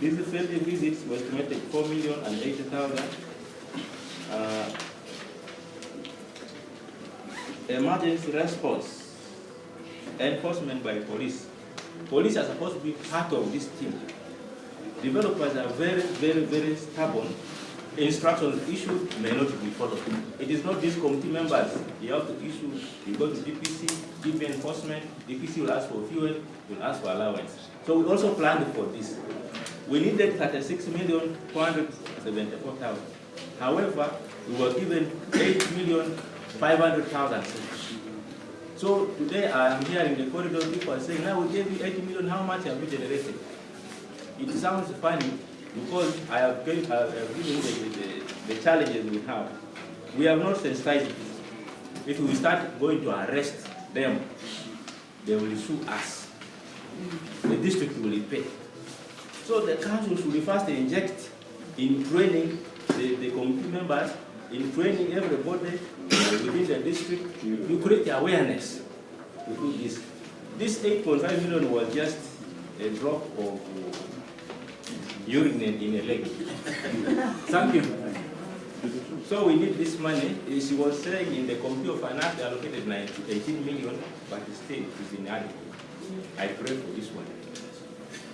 These field visits were estimated 4,080,000. Emergency response, enforcement by police. Police are supposed to be part of this team. Developers are very stubborn. Instructions issued may not be followed. It is not these committee members. You have to issue, you go to DPC, give enforcement, DPC will ask for fuel, will ask for allowance. So we also planned for this. We needed 36,474,000. However, we were given 8,500,000. So today I am hearing the corridor people saying, now we gave you 80 million, how much have you generated? It sounds funny because I have given the challenges we have. We have not sensitized it. If we start going to arrest them, they will sue us. The district will pay. So the council should first inject in training the committee members, in training everybody within the district to create awareness to do this. This 8.5 million was just a drop of urine in a lake. Thank you. So we need this money. She was saying in the Committee of Finance they allocated 18 million, but still it is inadequate. I pray for this one.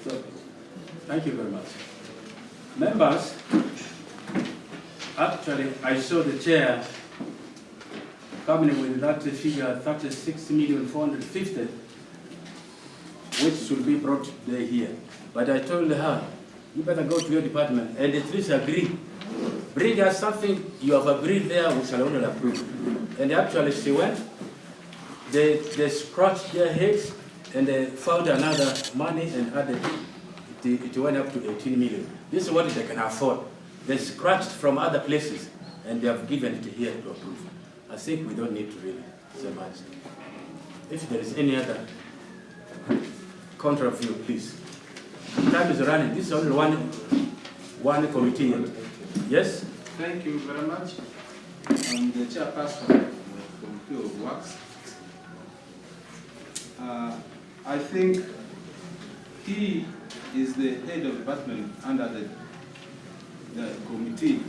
So, thank you very much. Members, actually, I saw the chair coming with that figure 36,450,000, which should be brought there here. But I told her, you better go to your department and at least agree. Bring us something you have agreed there, we shall only approve. And actually she went, they scratched their heads and they found another money and added it went up to 18 million. This is what they can afford. They scratched from other places and they have given it here to approve. I think we don't need to really say much. If there is any other counter view, please. Time is running. This is only one committee. Yes? Thank you very much. I'm the chairperson of the Committee of Works. I think he is the head of department under the committee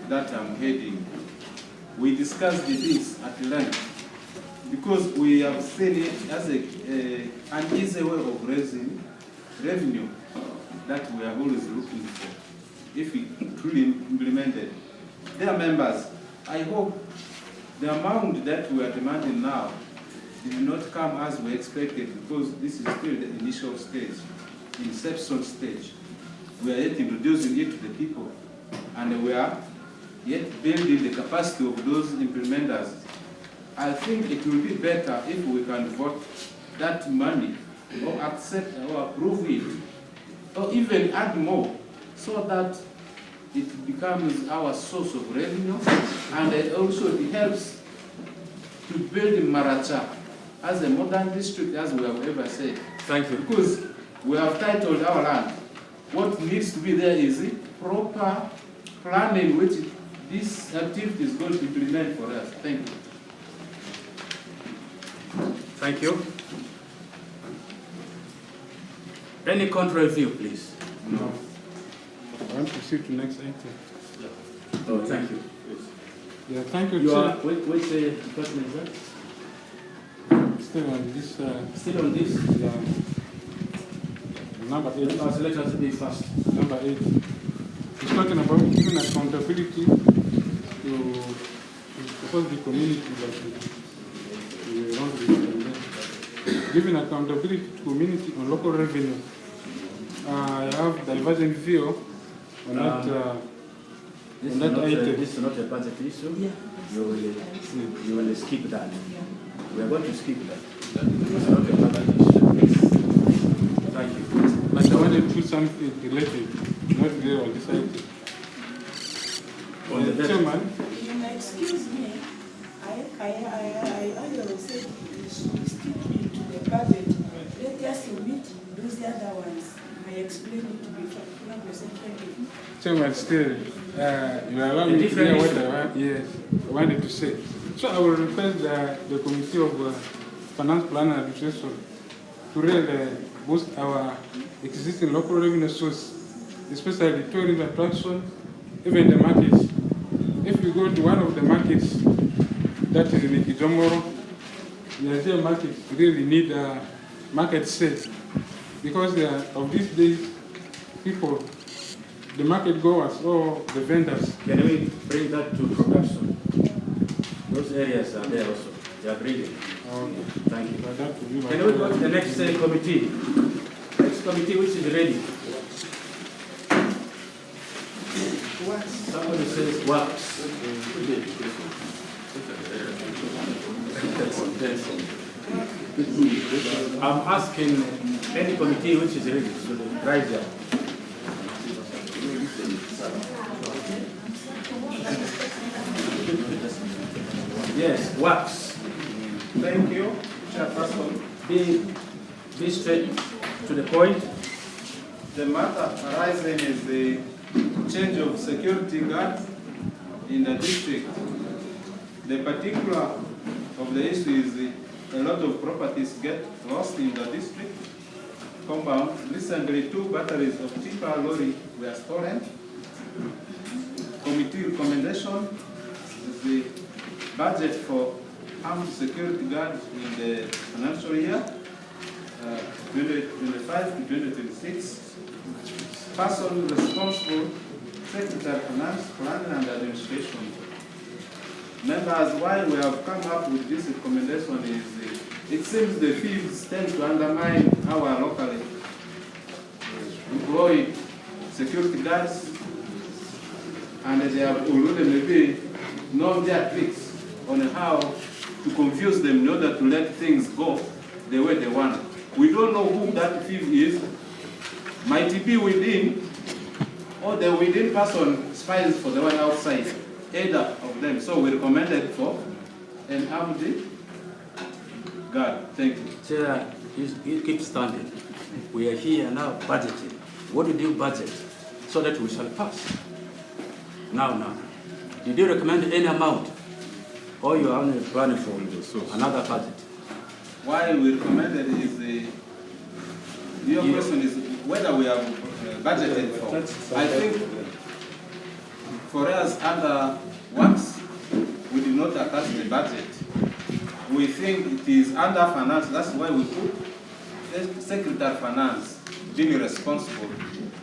that I'm heading. We discussed this at length because we have seen it as an easy way of raising revenue that we are always looking for. If we truly implemented. Dear members, I hope the amount that we are demanding now did not come as we expected because this is still the initial stage, inception stage. We are yet introducing it to the people and we are yet building the capacity of those implementers. I think it will be better if we can vote that money or accept or approve it or even add more so that it becomes our source of revenue and it also helps to build Maracha as a modern district as we have ever said. Thank you. Because we have titled our land. What needs to be there is proper planning which this activity is going to implement for us. Thank you. Thank you. Any contrary view, please? No. I want to proceed to next item. Oh, thank you. Yeah, thank you. You are, which department is that? Still on this. Still on this? Yeah. Number 8. Let us be fast. Number 8. It's talking about giving accountability to suppose the community that we want to represent. Giving accountability to community on local revenue. I have divergent view on that item. This is not a budget issue. Yeah. You will skip that. We are going to skip that. It's not a budget issue. Thank you. But I wanted to put something related, not there on this item. Chairman. You may excuse me. I always said we should skip into the budget. Let us submit those other ones. I explain it to be represented. Chairman, still, you allow me to hear what I wanted to say. So I will request the Committee of Finance Plan and Administration to really boost our existing local revenue source, especially tourism attraction, even the markets. If you go to one of the markets, that is in Ikijomoro, the Asia market really need a market set. Because of these days, people, the market goers or the vendors. Can we bring that to production? Those areas are there also. They are breathing. Okay. Thank you. Can we go to the next committee? Next committee which is ready. Somebody says works. I'm asking any committee which is ready to rise there. Yes, works. Thank you, Chairperson. Be straight to the point. The matter arising is the change of security guard in the district. The particular of the issue is a lot of properties get lost in the district compound. Recently, 2 batteries of tipper lorry were stolen. Committee recommendation is the budget for armed security guards in the financial year 2025 to 2026. Person responsible, Secretary Finance, Planning and Administration. Members, why we have come up with this recommendation is it seems the fees tend to undermine our locally employed security guards, and they have already maybe known their tricks on how to confuse them in order to let things go the way they want. We don't know who that thief is. Might it be within, or the within person spies for the one outside, either of them. So we recommended for an armed guard. Thank you. Chair, you keep standing. We are here now budgeting. What did you budget so that we shall pass? Now. Did you recommend any amount? Or you are only planning for another budget? Why we recommended is your question is whether we have budgeted for. I think for us under works, we did not attach the budget. We think it is under finance. That's why we put Secretary Finance being responsible,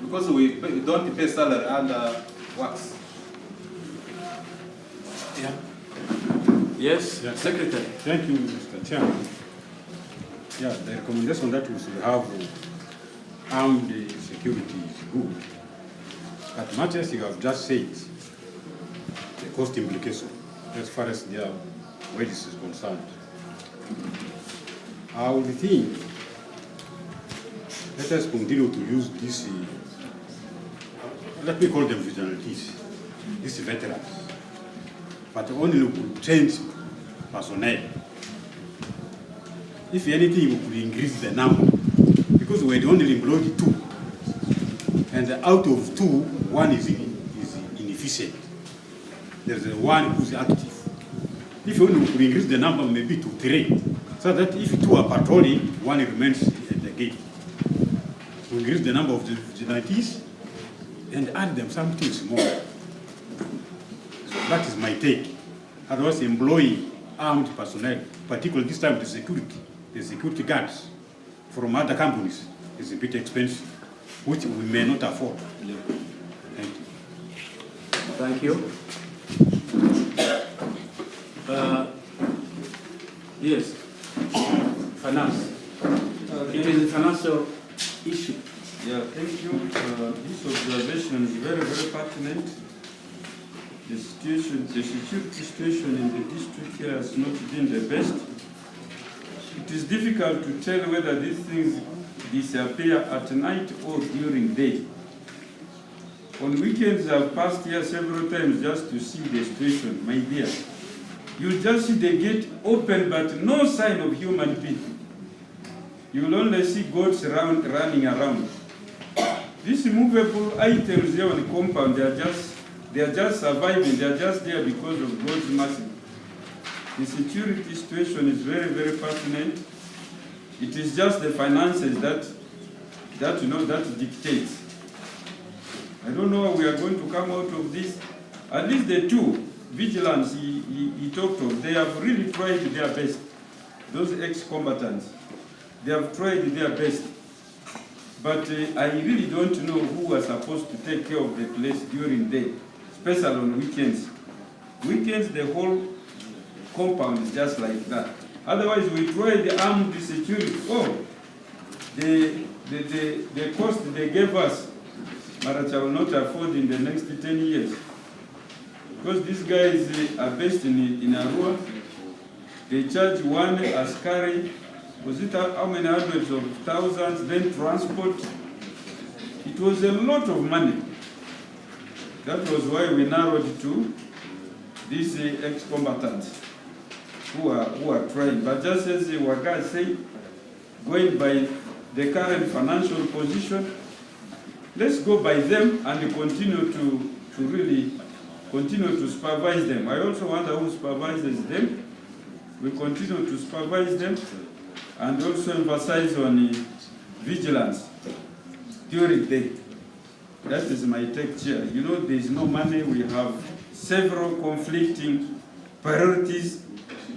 because we don't pay salary under works. Yeah. Yes, yeah. Secretary. Thank you, Mr. Chairman. Yeah, the recommendation that we should have armed security is good. But much as you have just said, the cost implication, as far as their wages is concerned, I would think let us continue to use this, let me call them vigilantes, these veterans, but only to change personnel. If anything, we could increase the number, because we had only employed 2, and out of 2, 1 is inefficient. There's one who's active. If only we could increase the number maybe to 3, so that if 2 are patrolling, 1 remains at the gate. We increase the number of the vigilantes and add them something small. So that is my take. Otherwise, employing armed personnel, particularly this time the security guards from other companies, is a bit expensive, which we may not afford. Thank you. Yes, finance. It is a financial issue. Yeah, thank you. This observation is very, very pertinent. The security situation in the district here has not been the best. It is difficult to tell whether these things disappear at night or during day. On weekends, I've passed here several times just to see the situation, my dear. You just see the gate open, but no sign of human being. You will only see goats running around. These movable items here on the compound, they are just surviving. They are just there because of God's mercy. The security situation is very, very pertinent. It is just the finances that dictates. I don't know how we are going to come out of this. At least the 2 vigilants he talked of, they have really tried their best. Those ex-combatants, they have tried their best. But I really don't know who are supposed to take care of the place during the day, especially on weekends. Weekends, the whole compound is just like that. Otherwise, we try the armed security. Oh, the cost they gave us, Maracha will not afford in the next 10 years. Because these guys are based in Arua. They charge one askari, was it how many hundreds of thousands, then transport. It was a lot of money. That was why we narrowed to these ex-combatants who are trying. But just as Waga said, going by the current financial position, let's go by them and continue to really continue to supervise them. I also wonder who supervises them. We continue to supervise them and also emphasize on vigilance during the day. That is my take, Chair. You know, there is no money. We have several conflicting priorities.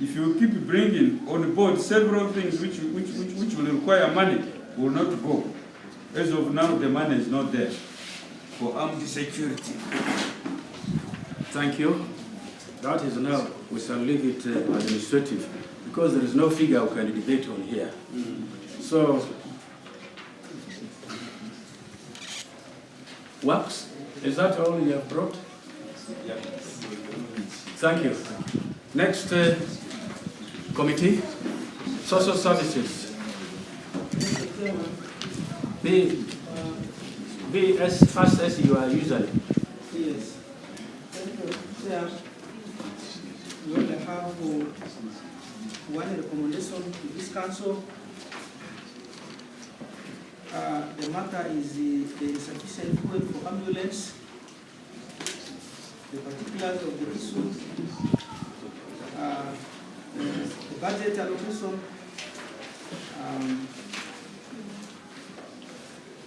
If you keep bringing on board several things which will require money, will not go. As of now, the money is not there for armed security. Thank you. That is now, we shall leave it administrative, because there is no figure we can debate on here. So, works? Is that all you have brought? Yeah. Thank you. Next committee, social services. Be as fast as you are usually. Yes. Chair, we only have one recommendation to this council. The matter is the insufficient fuel for ambulance. The particulars of the issue, the budget allocation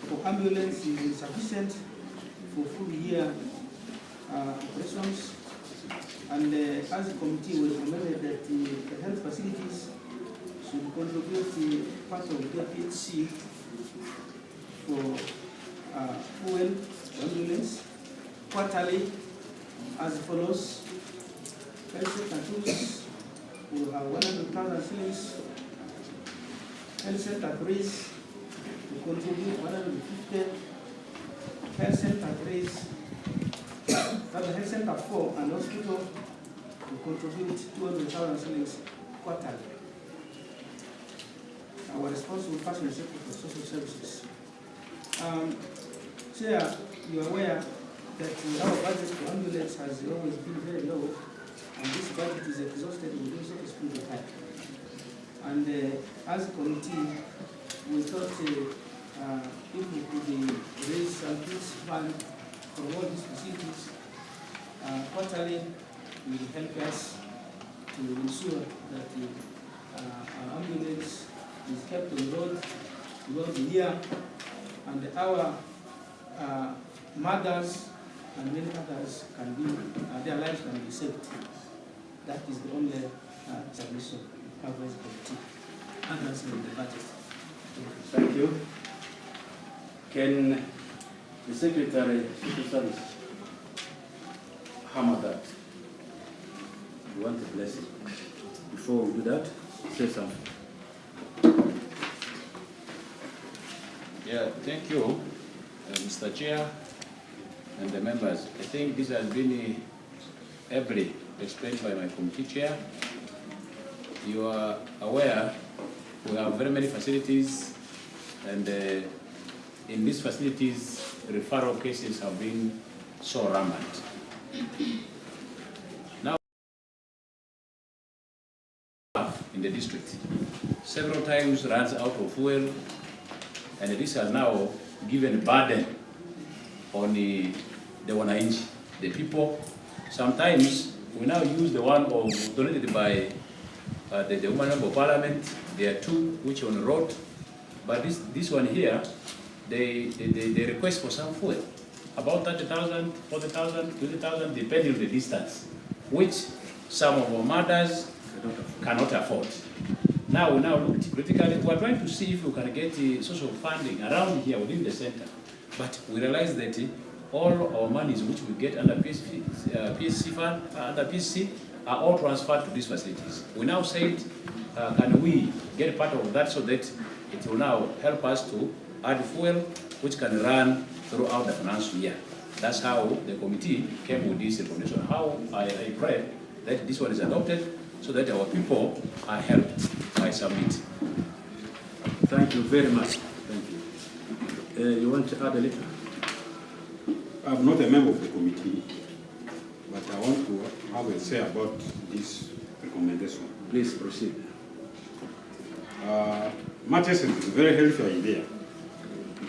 for ambulance is insufficient for full year operations, and as a committee we recommended that the health facilities should contribute part of their PHC for fuel ambulance quarterly as follows. Health center tools will have 100,000 shillings. Health center threes will contribute 150. Health center threes, health center 4 and hospital will contribute 200,000 shillings quarterly. Our responsible person is for social services. Chair, you are aware that our budget for ambulance has always been very low, and this budget is exhausted within such a speed of time. And as a committee, we thought if we could raise some this fund for all these facilities quarterly, will help us to ensure that our ambulance is kept on the road throughout the year, and our mothers and many others can be, their lives can be saved. That is the only submission of the committee. And that's in the budget. Thank you. Can the Secretary of Social Service hammer that? You want a blessing? Before we do that, say something. Yeah, thank you, Mr. Chair and the members. I think this has been ably explained by my committee chair. You are aware we have very many facilities, and in these facilities, referral cases have been so rampant. Now, in the district, several times runs out of fuel, and this has now given a burden on the Wananchi, the people. Sometimes we now use the one donated by the Women Member of Parliament. There are two which are on the road, but this one here, they request for some fuel, about 30,000, 40,000, 20,000, depending on the distance, which some of our mothers cannot afford. Now we look critically. We are trying to see if we can get social funding around here within the center, but we realize that all our monies which we get under PSC fund, under PSC, are all transferred to these facilities. We now said, can we get part of that so that it will now help us to add fuel which can run throughout the financial year. That's how the committee came with this recommendation. How I pray that this one is adopted so that our people are helped by summit. Thank you very much. Thank you. You want to add a little? I'm not a member of the committee, but I want to have a say about this recommendation. Please proceed. Maracha is a very healthy idea,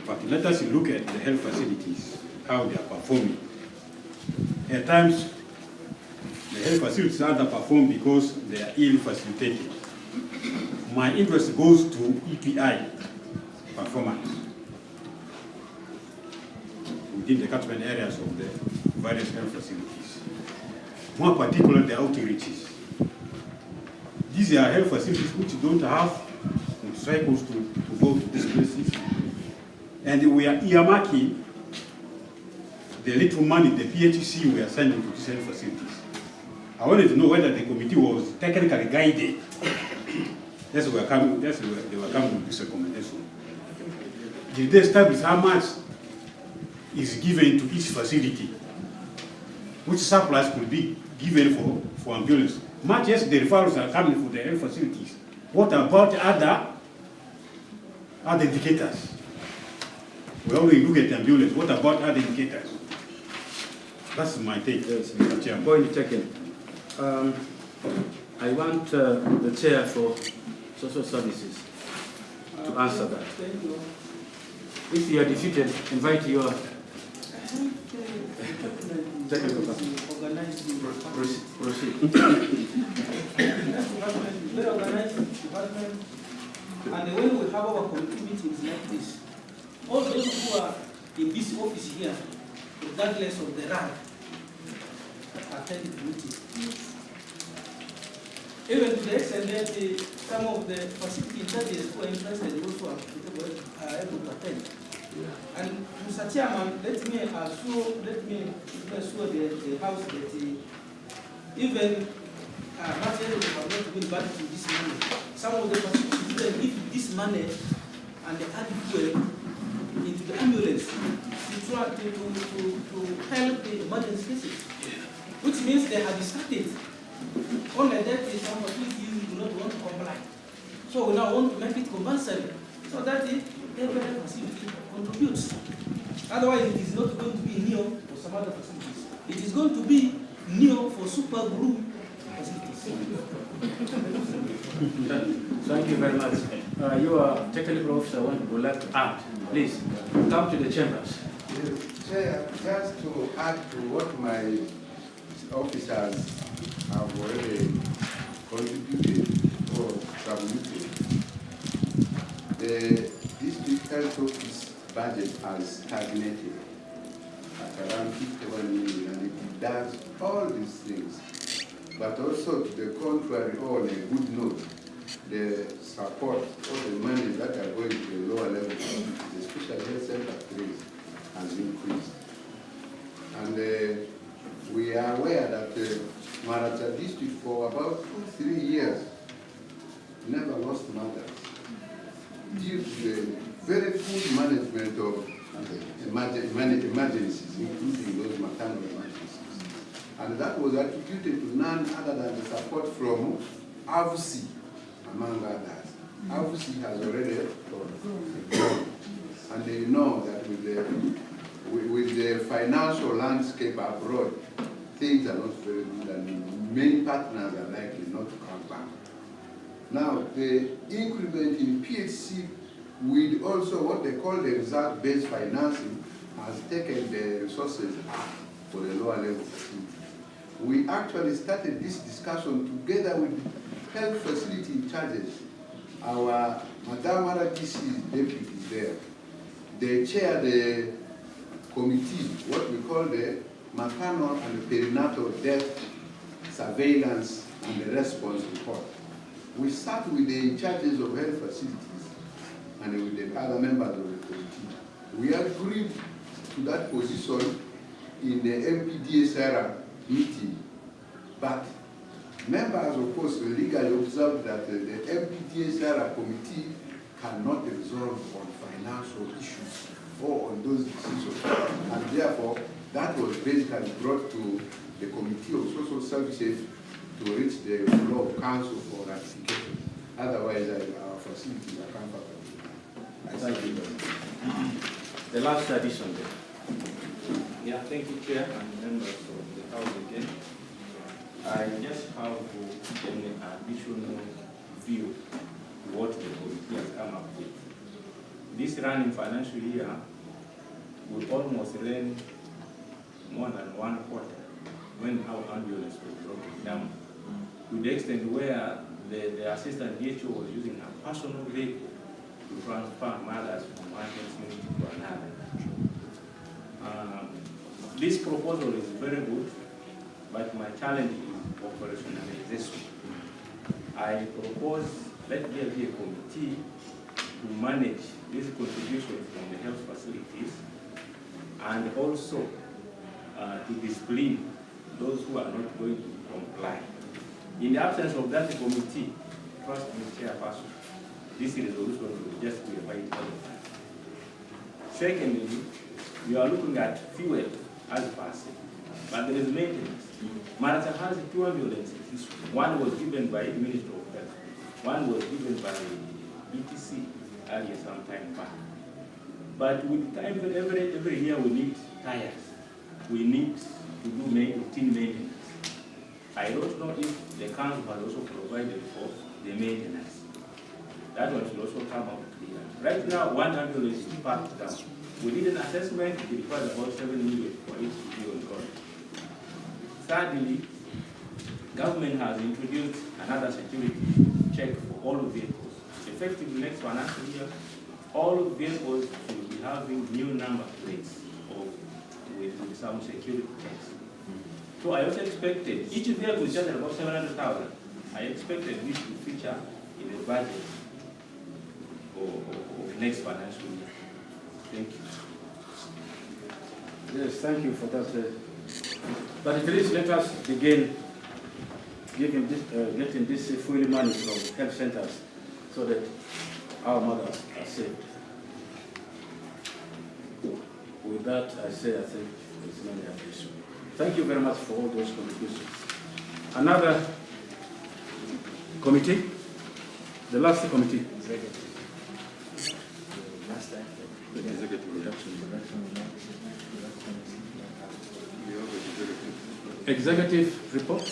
But let us look at the health facilities, how they are performing. At times, the health facilities underperform because they are ill facilitated. My interest goes to EPI performance within the catchment areas of the various health facilities. More particularly the outreaches. These are health facilities which don't have motorcycles to go to these places. And we are earmarking the little money the PHC we are sending to these health facilities. I wanted to know whether the committee was technically guided. That's where they were coming with this recommendation. Did they establish how much is given to each facility? Which supplies could be given for ambulance? Much as the referrals are coming for the health facilities, what about other indicators? We only look at ambulance. What about other indicators? That's my take. Yes, Mr. Chair. Point taken. I want the chair for social services to answer that. If you are defeated, invite your technical person. Proceed. Very organized department, and when we have our committee meetings like this, all those who are in this office here, regardless of the rank, attend the meeting. Even to the extent that some of the facility judges who are interested also are able to attend. And Mr. Chairman, let me assure the House that even not able to have not been budgeting this money. Some of the facilities even give this money and they add fuel into the ambulance to try to help the emergency cases, which means they have started. Only that is some facilities do not want to comply. So we now want to make it compulsory so that every facility contributes. Otherwise, it is not going to be NEO for some other facilities. It is going to be NEO for super group facilities. Thank you very much. Your technical officer would like to add. Please, come to the chambers. Chair, just to add to what my officers have already contributed or submitted, the district health office budget has stagnated at around 51 million, and it does all these things. But also, to the contrary, on a good note, the support, all the money that are going to the lower level, the special health center 3 has increased. And we are aware that Maracha district for about 2-3 years never lost matters due to the very good management of emergencies, including those maternal emergencies. And that was attributed to none other than the support from AVC, among others. AVC has already grown, and they know that with the financial landscape abroad, things are not very good, and many partners are likely not to come back. Now, the increment in PHC with also what they call the result-based financing has taken the resources up for the lower level facilities. We actually started this discussion together with health facility charges. Our Madam RDC deputies there, they chair the committee, what we call the maternal and perinatal death surveillance and the response report. We sat with the charges of health facilities and with the other members of the committee. We agreed to that position in the MPDSR meeting, but members, of course, legally observed that the MPDSR committee cannot resolve on financial issues or on those decisions, and therefore that was basically brought to the Committee of Social Services to reach the floor of council for ratification. Otherwise, our facilities are comfortable. Thank you. The last addition there. Yeah, thank you, Chair, and members of the House again. I just have an additional view to what the committee has come up with. this running financial year will almost run more than 1/4 when our ambulance was broken down. To the extent where the assistant DHO was using her personal vehicle to transfer mothers from one health unit to another. This proposal is very good, but my challenge is operationalization. I propose let there be a committee to manage this contribution from the health facilities and also to discipline those who are not going to comply. In the absence of that committee, trust me, Chairperson, this resolution will just be a fight all the time. Secondly, we are looking at fuel as per se, but there is maintenance. Maracha has 2 ambulances. One was given by the Minister of Health. One was given by ETC earlier some time back. But with time, every year we need tires. We need to do routine maintenance. I don't know if the council has also provided for the maintenance. That one should also come out clear. Right now, one ambulance is parked down. We did an assessment, it requires about 7 million for it to be on board. Thirdly, government has introduced another security check for all vehicles. Effective next financial year, all vehicles will be having new number plates with some security checks. So I also expected, each vehicle is just about 700,000. I expected this to feature in the budget of next financial year. Thank you. Yes, thank you for that. But at least let us begin getting this free money from health centers so that our mothers are saved. With that, I say I think it's many appreciation. Thank you very much for all those contributions. Another committee, the last committee. Executive report. I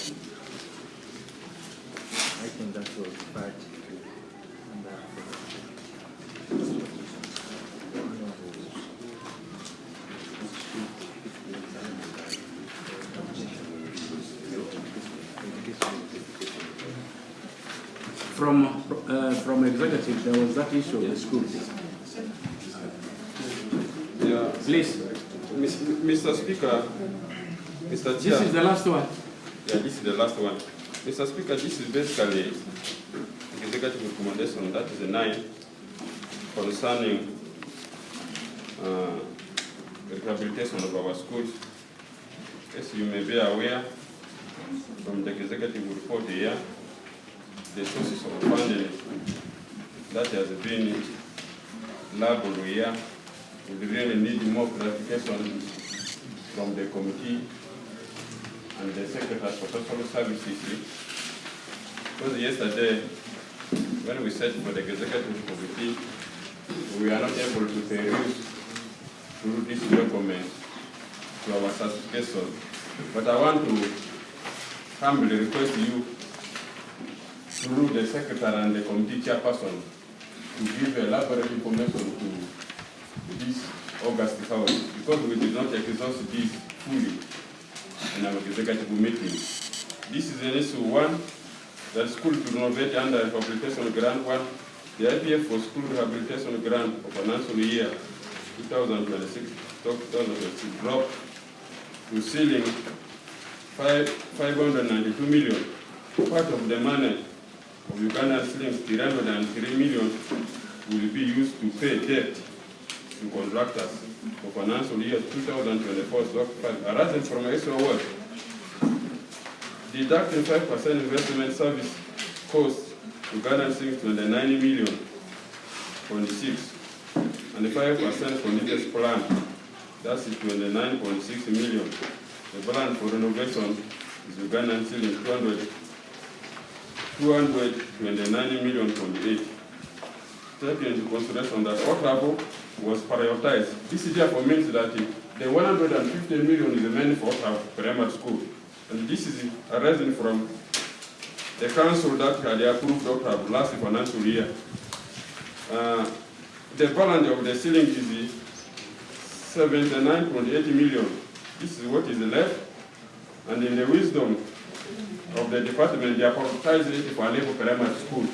think that was part. From executive, there was that issue of the school. Yeah. Please. Mr. Speaker, Mr. Chair. This is the last one. Yeah, this is the last one. Mr. Speaker, this is basically the executive recommendation, that is the 9, concerning rehabilitation of our schools. As you may be aware, from the executive report here, the sources of funding that has been labeled here would really need more clarification from the committee and the Secretary for Social Services. Because yesterday, when we said for the executive committee, we are not able to peruse through this document to our satisfaction. But I want to humbly request you, through the Secretary and the committee chairperson, to give elaborate information to this August House, because we did not exhaust this fully in our executive meeting. This is an issue 1, that school to renovate under rehabilitation grant 1, the IPF for school rehabilitation grant for financial year 2026 dropped to ceiling 592 million. Part of the money of Uganda shillings 303 million will be used to pay debt to contractors for financial year 2024/5, arising from extra work. Deducting 5% investment service cost, Uganda shillings 29 million, 26, and the 5% for needed plan, that's 29.6 million. The plan for renovation is Ugandan shillings 229 million 28. Taking into consideration that all travel was prioritized. This therefore means that the 150 million is meant for primary school. And this is arising from the council that had approved last financial year. the value of the ceiling is 79.80 million. This is what is left, and in the wisdom of the department, they are prioritizing it for a level primary school.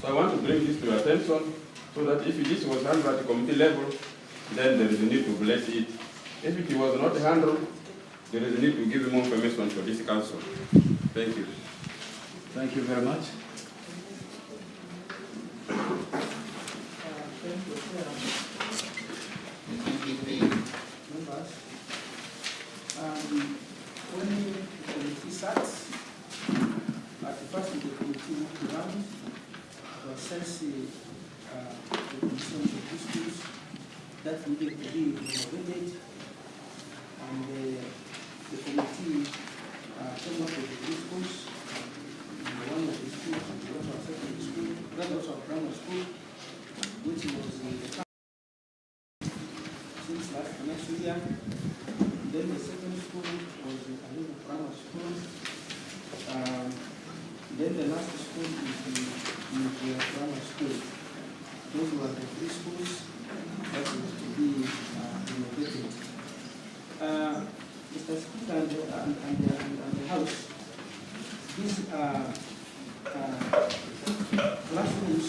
So I want to bring this to your attention, so that if this was handled at the committee level, then there is a need to bless it. If it was not handled, there is a need to give more information for this council. Thank you. Thank you very much. Members, when the committee sat, at the first of the committee moved around to assess the conditions of the schools that needed to be renovated, and the committee came up with the three schools. One of the schools was our secondary school, that was our primary school, which was the since last financial year. Then the second school was the primary school. Then the last school is the primary school. Those were the three schools that were to be renovated. Mr. Speaker and the House, these classrooms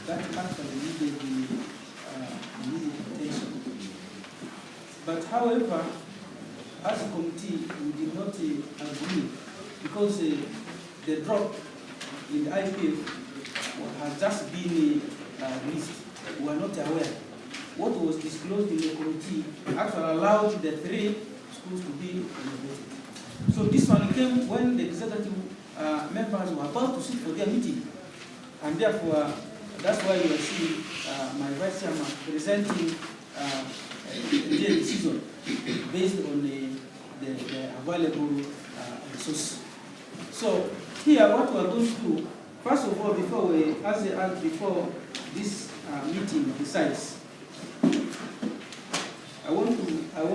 that actually needed attention. But however, as a committee, we did not agree, because the drop in the IPF has just been released. We are not aware. What was disclosed in the committee actually allowed the three schools to be renovated. So this one came when the executive members were about to sit for their meeting, and therefore that's why you are seeing my vice chairman presenting their decision based on the available resources. So here, what we are going to do, first of all, before this meeting decides, I want to tell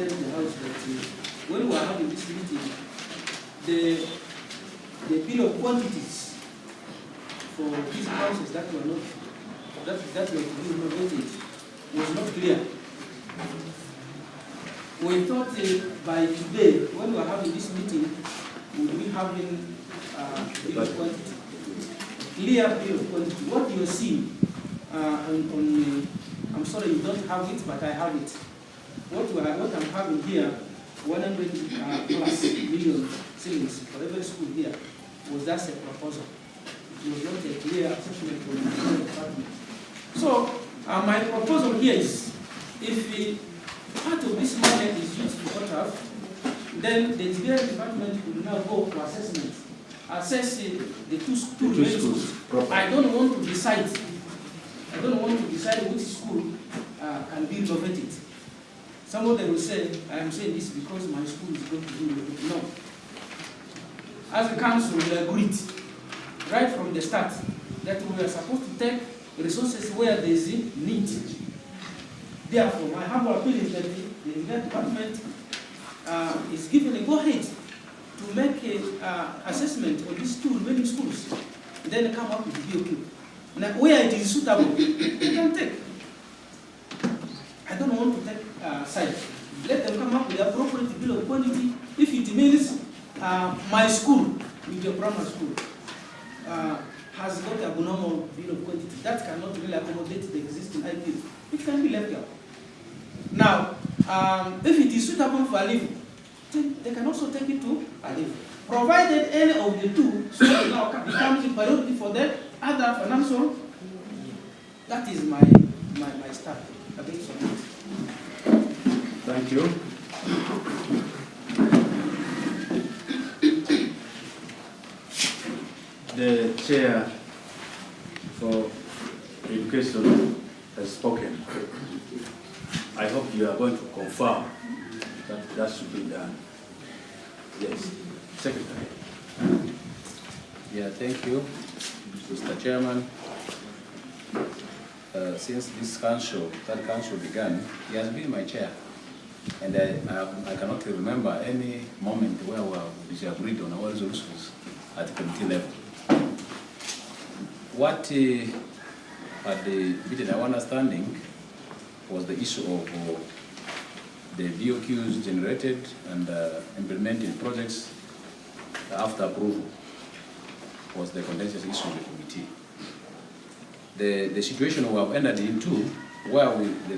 the House that when we are having this meeting, the bill of quantities for these houses that were not that were to be renovated was not clear. We thought by today, when we are having this meeting, we will be having bill of quantity, clear bill of quantity. What you are seeing I'm sorry you don't have it, but I have it. What I'm having here, 100 plus million shillings for every school here, was just a proposal. It was not a clear assessment from the department. So my proposal here is, if part of this money is used for OTAF, then the engineering department will now go for assessment, assess the two remaining schools. I don't want to decide which school can be renovated. Somebody will say, I am saying this because my school is going to be renovated. No. As a council, we agreed right from the start that we are supposed to take resources where there is need. Therefore, my humble appeal is that the engineering department is given a go-ahead to make an assessment of these two remaining schools, and then come up with the BOQ. Now, where it is suitable, they can take. I don't want to take side. Let them come up with the appropriate bill of quantity. If it means my school, with your primary school, has got a abnormal bill of quantity that cannot really accommodate the existing IP, it can be left out. Now, if it is suitable for a level, they can also take it to a level. Provided any of the two schools now becomes a priority for the other financial, that is my start. Thank you. The chair for education has spoken. I hope you are going to confirm that that should be done. Yes, Secretary. Yeah, thank you, Mr. Chairman. Since this third council began, he has been my chair. And I cannot remember any moment where we disagreed on our resolutions at the committee level. what had been our understanding was the issue of the BOQs generated and implemented projects after approval was the contentious issue of the committee. The situation we have entered into where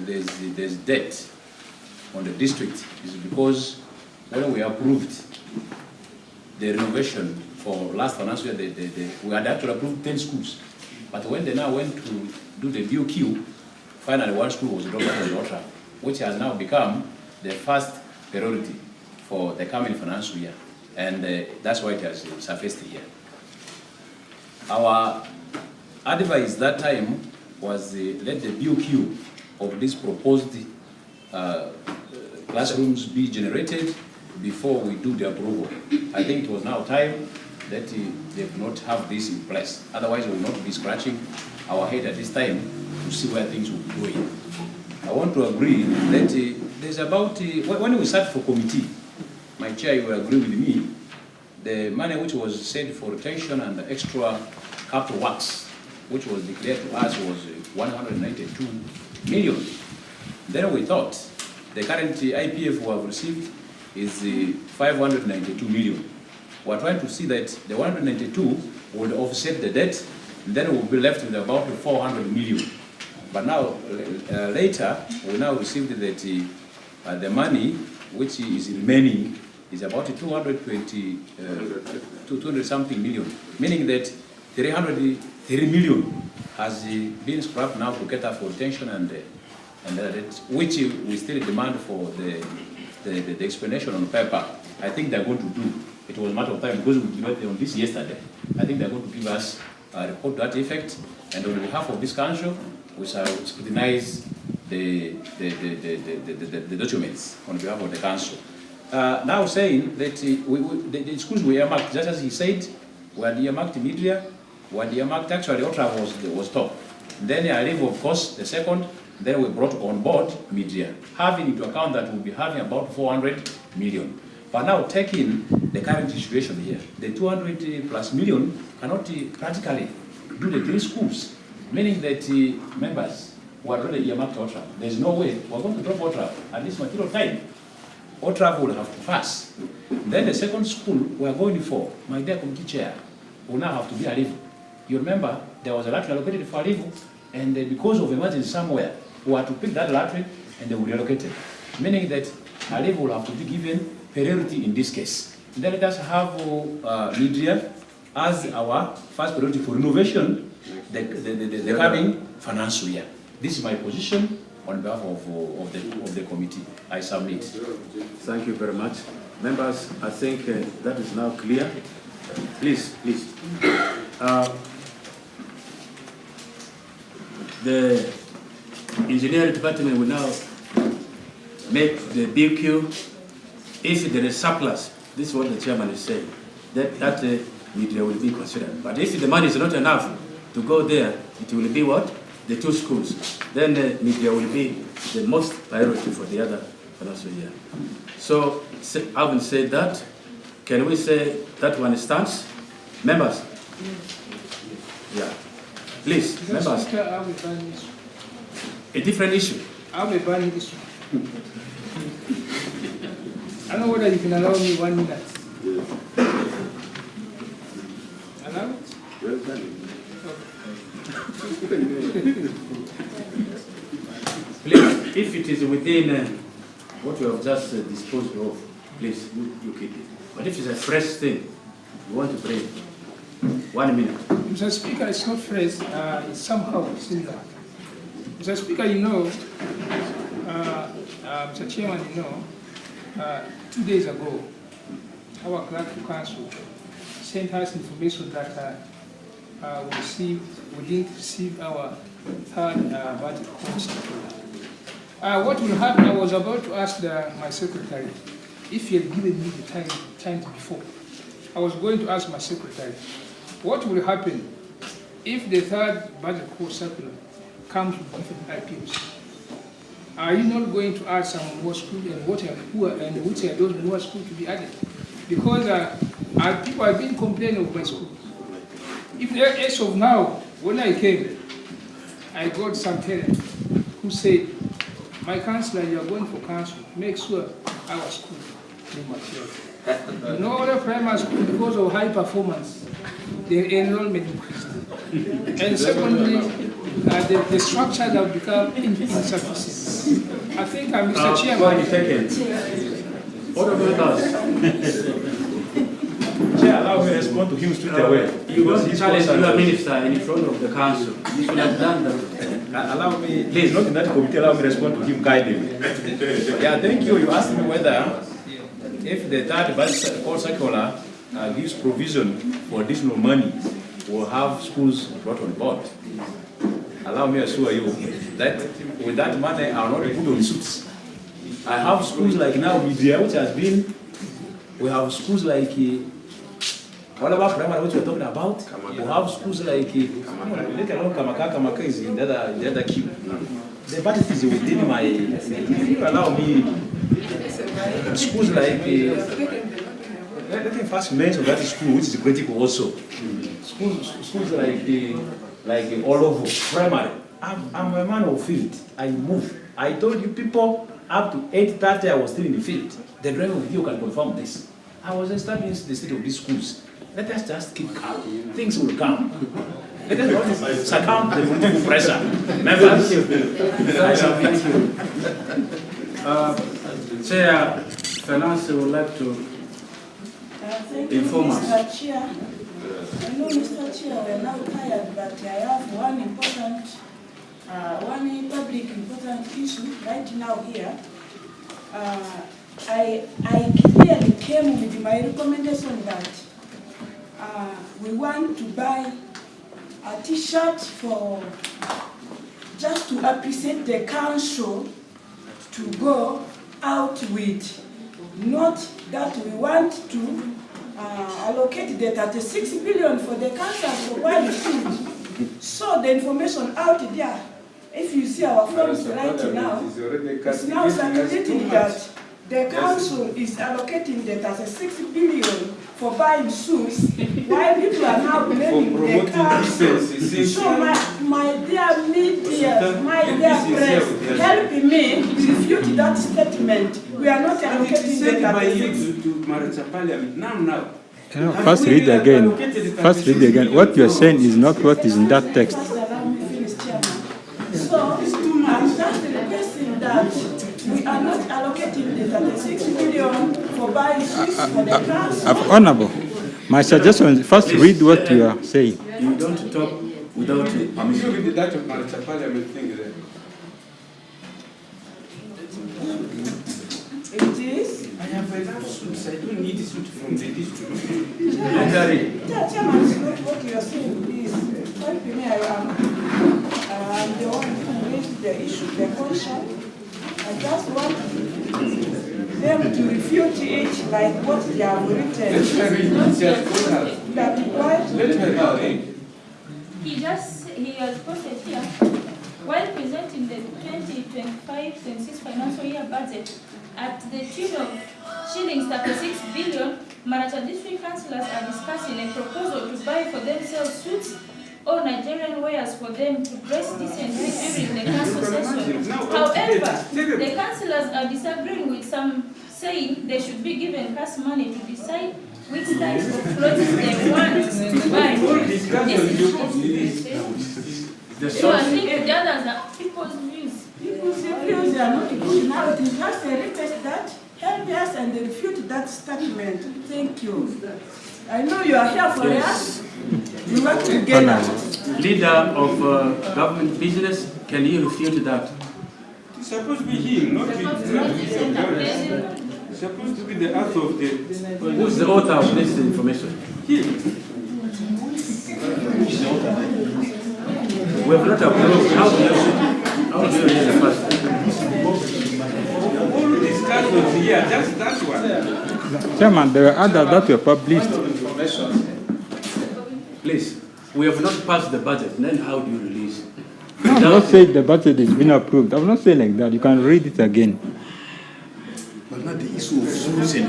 there's debt on the district is because when we approved the renovation for last financial year, we had actually approved 10 schools. But when they now went to do the BOQ, finally one school was dropped on the water, which has now become the first priority for the coming financial year. And that's why it has surfaced here. Our advice that time was let the BOQ of these proposed classrooms be generated before we do the approval. I think it was now time that they do not have this in place. Otherwise, we will not be scratching our head at this time to see where things will be going. I want to agree that there's about, when we sat for committee, my chair, you will agree with me, the money which was set for retention and the extra capital works, which was declared to us, was 192 million. Then we thought the current IPF we have received is 592 million. We're trying to see that the 192 would offset the debt, and then we'll be left with about 400 million. But now, later, we now received that the money which is remaining is about 200 something million, meaning that 303 million has been scrapped now to cater for retention and that, which we still demand for the explanation on paper. I think they're going to do. It was a matter of time because we debated on this yesterday. I think they're going to give us a report to that effect, and on behalf of this council, we shall scrutinize the documents on behalf of the council. Now saying that the schools were earmarked, just as he said, were earmarked media, were earmarked actually Otra was top. Then I leave, of course, the second, then we brought on board media, having into account that we'll be having about 400 million. But now taking the current situation here, the 200 plus million cannot practically do the 3 schools, meaning that members who are already earmarked Otra, there's no way we're going to drop Otra at this material time. Otra will have to pass. Then the second school we're going for, my dear committee chair, will now have to be Alivu. You remember there was a lottery allocated for Alivu, and because of emergency somewhere, we had to pick that lottery and they will relocate it. Meaning that Alivu will have to be given priority in this case. Then let us have media as our first priority for renovation the coming financial year. This is my position on behalf of the committee. I submit. Thank you very much. Members, I think that is now clear. Please. The engineering department will now make the BQ. If there is surplus, this is what the chairman is saying, that media will be considered. But if the money is not enough to go there, it will be what? The 2 schools. Then the media will be the most priority for the other financial year. So, having said that, can we say that one stands? Members? Yeah. Please, members. Speaker, I will ban this. A different issue. I will ban this one. I don't know whether you can allow me 1 minute. Allow it? Please, if it is within what you have just disposed of, please, you keep it. But if it's a fresh thing, you want to bring 1 minute. Mr. Speaker, it's not fresh, it's somehow similar. Mr. Speaker, you know, Mr. Chairman, you know, 2 days ago, our clerk of council sent us information that we didn't receive our third budget cost. What will happen, I was about to ask my secretary if he had given me the time before. I was going to ask my secretary, what will happen if the third budget cost circular comes with different IPOs? Are you not going to add some more schools, and which are those more schools to be added? Because people have been complaining of my school. If as of now, when I came, I got some parents who said, my counselor, you are going for council, make sure our school is mature. No other primary school, because of high performance, the enrollment increased. And secondly, the structure have become insufficient. I think, Mr. Chairman. Order with us. Chair, allow me to respond to him straight away. You want to challenge your minister in front of the council. You should have done that. Allow me, please, not in that committee, allow me to respond to him, guide him. Yeah, thank you. You asked me whether, if the third budget call circular gives provision for additional money, we'll have schools brought on board. Allow me to assure you that with that money, I will not put on suits. I have schools like now, Media, which has been, we have schools like, whatever primary which we're talking about, we have schools like, let alone Kamaka is in the other queue. The budget is within my, if you allow me, schools like, let me first mention that school, which is critical also. Schools like all over primary. I'm a man of field. I move. I told you people up to 8:30 I was still in the field. The driver with you can confirm this. I was establishing the state of these schools. Let us just keep calm. Things will come. Let us not succumb to the political pressure. Members, Chair, Finance would like to inform us. Mr. Chair. I know, Mr. Chair, we are now tired, but I have one important, one public important issue right now here. I clearly came with my recommendation that we want to buy a T-shirt for just to appreciate the council to go out with, not that we want to allocate the 36 billion for the council for one food. So the information out there, if you see our forms right now, it's now circulating that the council is allocating the 36 billion for buying shoes, while people are now blaming the council. So my dear media, my dear press, help me refute that statement. We are not allocating the 36 to Maracha Parliament now. First read again. First read again. What you are saying is not what is in that text. So I'm just requesting that we are not allocating the 36 million for buying shoes for the council. Honorable, my suggestion is first read what you are saying. You don't talk without permission. I'm sure we did that of Maracha Parliament thing there. It is? I have enough suits. I don't need a suit from the district. Chairman, is not what you are saying, please. Help me, I'm the one who raised the issue, the question. I just want them to refute it like what they have written. He has posted here, while presenting the 2025-26 financial year budget at the tune of shillings 36 billion, Maracha district councillors are discussing a proposal to buy for themselves suits or Nigerian wares for them to dress decently during the council session. However, the councillors are disagreeing with some, saying they should be given cash money to decide which types of clothes they want to buy. So I think the others are people's views. People's views are not good now. It is just a request that help us and refute that statement. Thank you. I know you are here for us. We work together. Leader of government business, can you refute that? It's supposed to be him, not me. It's supposed to be the author of the... Who's the author of this information? Him. We have not approved. How do you read the first? All the discussions here, just that one. Chairman, there are others that were published. Please, we have not passed the budget. Then how do you release it? No, I'm not saying the budget is been approved. I'm not saying like that. You can read it again. but not the issue of solution.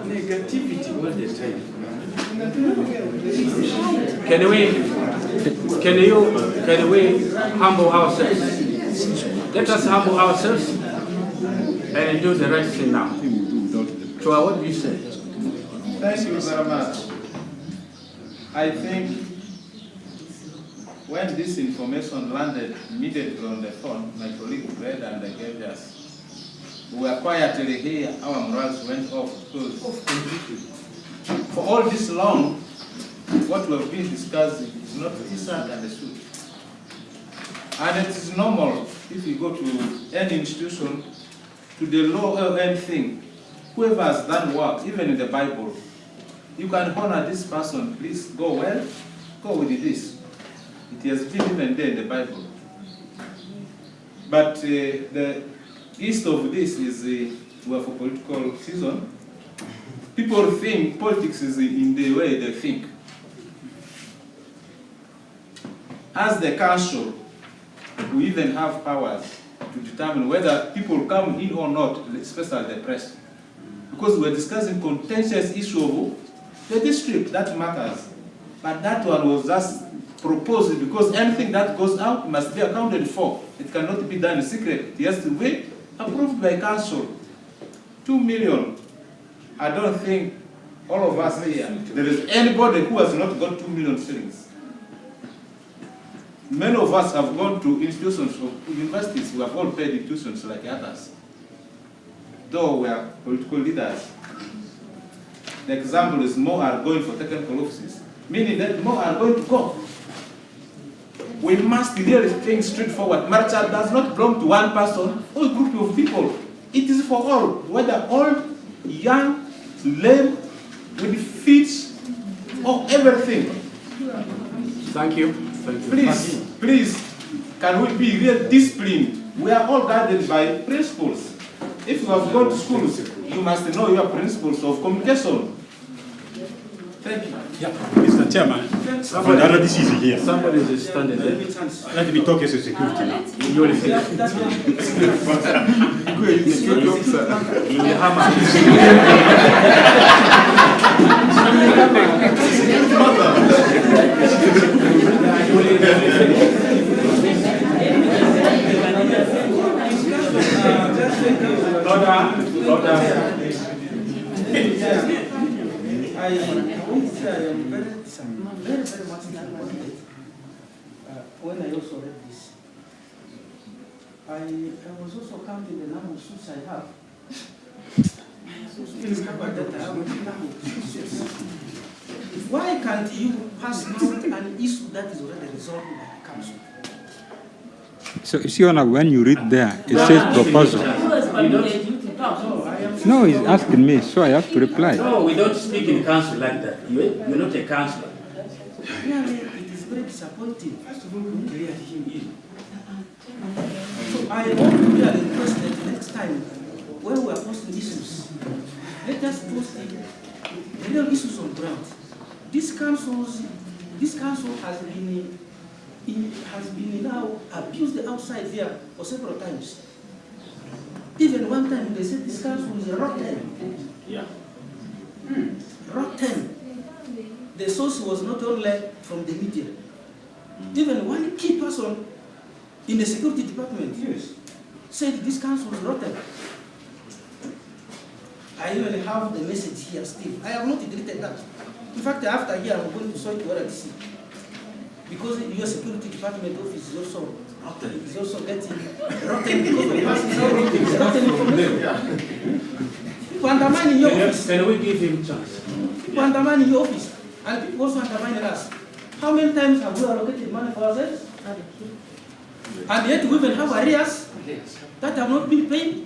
Negativity all the time. Can we humble ourselves? Let us humble ourselves and do the right thing now. So what do you say? Thank you very much. I think when this information landed immediately on the phone, my colleague read and they gave us. We were quietly here, our morals went off because for all this long, what we have been discussing is not T-shirt and a suit. And it is normal if you go to any institution, to the law or anything, whoever has done work, even in the Bible, you can honor this person, please go well, go with this. It has been even there in the Bible. But the east of this is we have a political season. People think politics is in the way they think. As the council, we even have powers to determine whether people come in or not, especially the press. Because we're discussing contentious issue of the district, that matters. But that one was just proposed because anything that goes out must be accounted for. It cannot be done in secret. It has to be approved by council. 2 million. I don't think all of us here, there is anybody who has not got 2 million shillings. Many of us have gone to institutions of universities who have all paid tuitions like others. Though we are political leaders. The example is more are going for technical offices, meaning that more are going to go. We must really think straightforward. Maracha does not belong to one person or a group of people. It is for all, whether old, young, lame, with feet, or everything. Thank you. Thank you. Please, can we be real disciplined? We are all guided by principles. If you have gone to schools, you must know your principles of communication. Thank you. Yeah, Mr. Chairman, another decision here. Somebody is standing there. Let me talk as a security now. You will finish. I won't say I am very much disappointed when I also read this. I was also counting the number of suits I have. Discovered that I have a number of suits. Why can't you pass out an issue that is already resolved by the council? So, Siona, when you read there, it says proposal. No, he's asking me, so I have to reply. No, we don't speak in council like that. You're not a councillor. Really, it is very disappointing. First of all, we need to hear him in. So I want to really request that next time, when we are posting issues, let us post the real issues on ground. This council has been now abused outside there for several times. Even one time they said this council is rotten. Yeah. Rotten. The source was not only from the media. Even one key person in the security department said this council is rotten. I even have the message here still. I have not deleted that. In fact, after here, I'm going to show it to RDC. Because your security department office is also getting rotten because of rotten information. People undermining your office. Can we give him chance? People undermining your office. And people also undermining us. How many times have we allocated money for ourselves? And yet we even have arrears that have not been paid.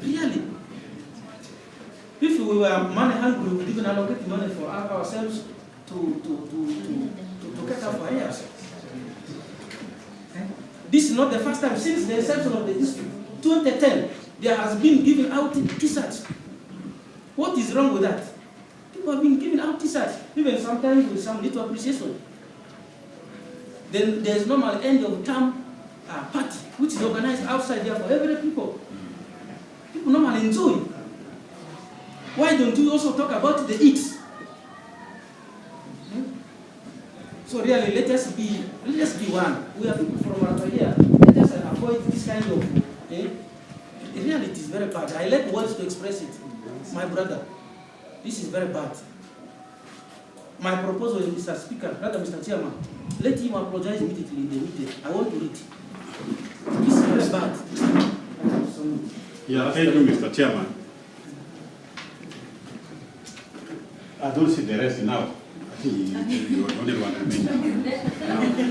Really? If we were money hungry, we would even allocate money for ourselves to get our arrears. This is not the first time since the inception of the district. 2010, there has been given out T-shirts. What is wrong with that? People have been giving out T-shirts, even sometimes with some little appreciation. Then there is normal end of term party which is organized outside there for every people. People normally enjoy. Why don't you also talk about the eats? So really, let us be one. We are people from Maracha here. Let us avoid this kind of. The reality is very bad. I like words to express it. My brother, this is very bad. My proposal, Mr. Speaker, rather Mr. Chairman, let him apologize immediately in the meeting. I want to read. This is very bad. Yeah, thank you, Mr. Chairman. I don't see the rest now. I think you are the only one remaining.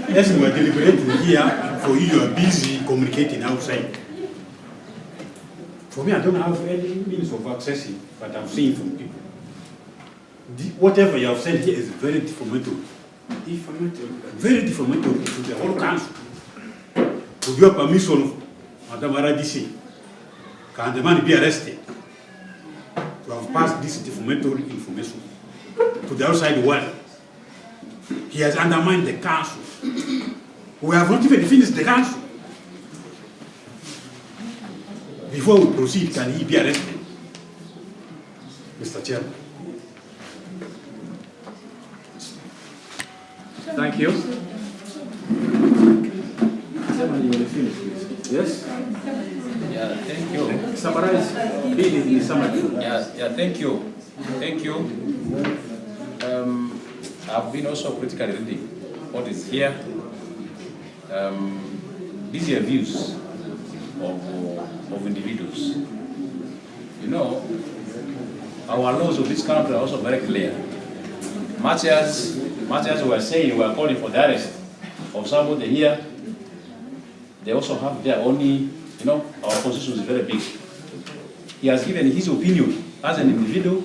Yes, we are deliberating here. For you, you are busy communicating outside. For me, I don't have any means of accessing, but I'm seeing from people. Whatever you have said here is very defamatory. Very defamatory to the whole council. With your permission, Madam RDC, can the man be arrested to have passed this defamatory information to the outside world? He has undermined the council. We have not even finished the council. Before we proceed, can he be arrested? Mr. Chairman. Thank you. Chairman, you will finish, please. Yes? Yeah, thank you. Summarize. Really, summary. Yeah, thank you. Thank you. I've been also critically reading what is here. These are views of individuals. You know, our laws of this country are also very clear. Much as we are saying, we are calling for the arrest of somebody here, they also have their own, our position is very big. He has given his opinion as an individual,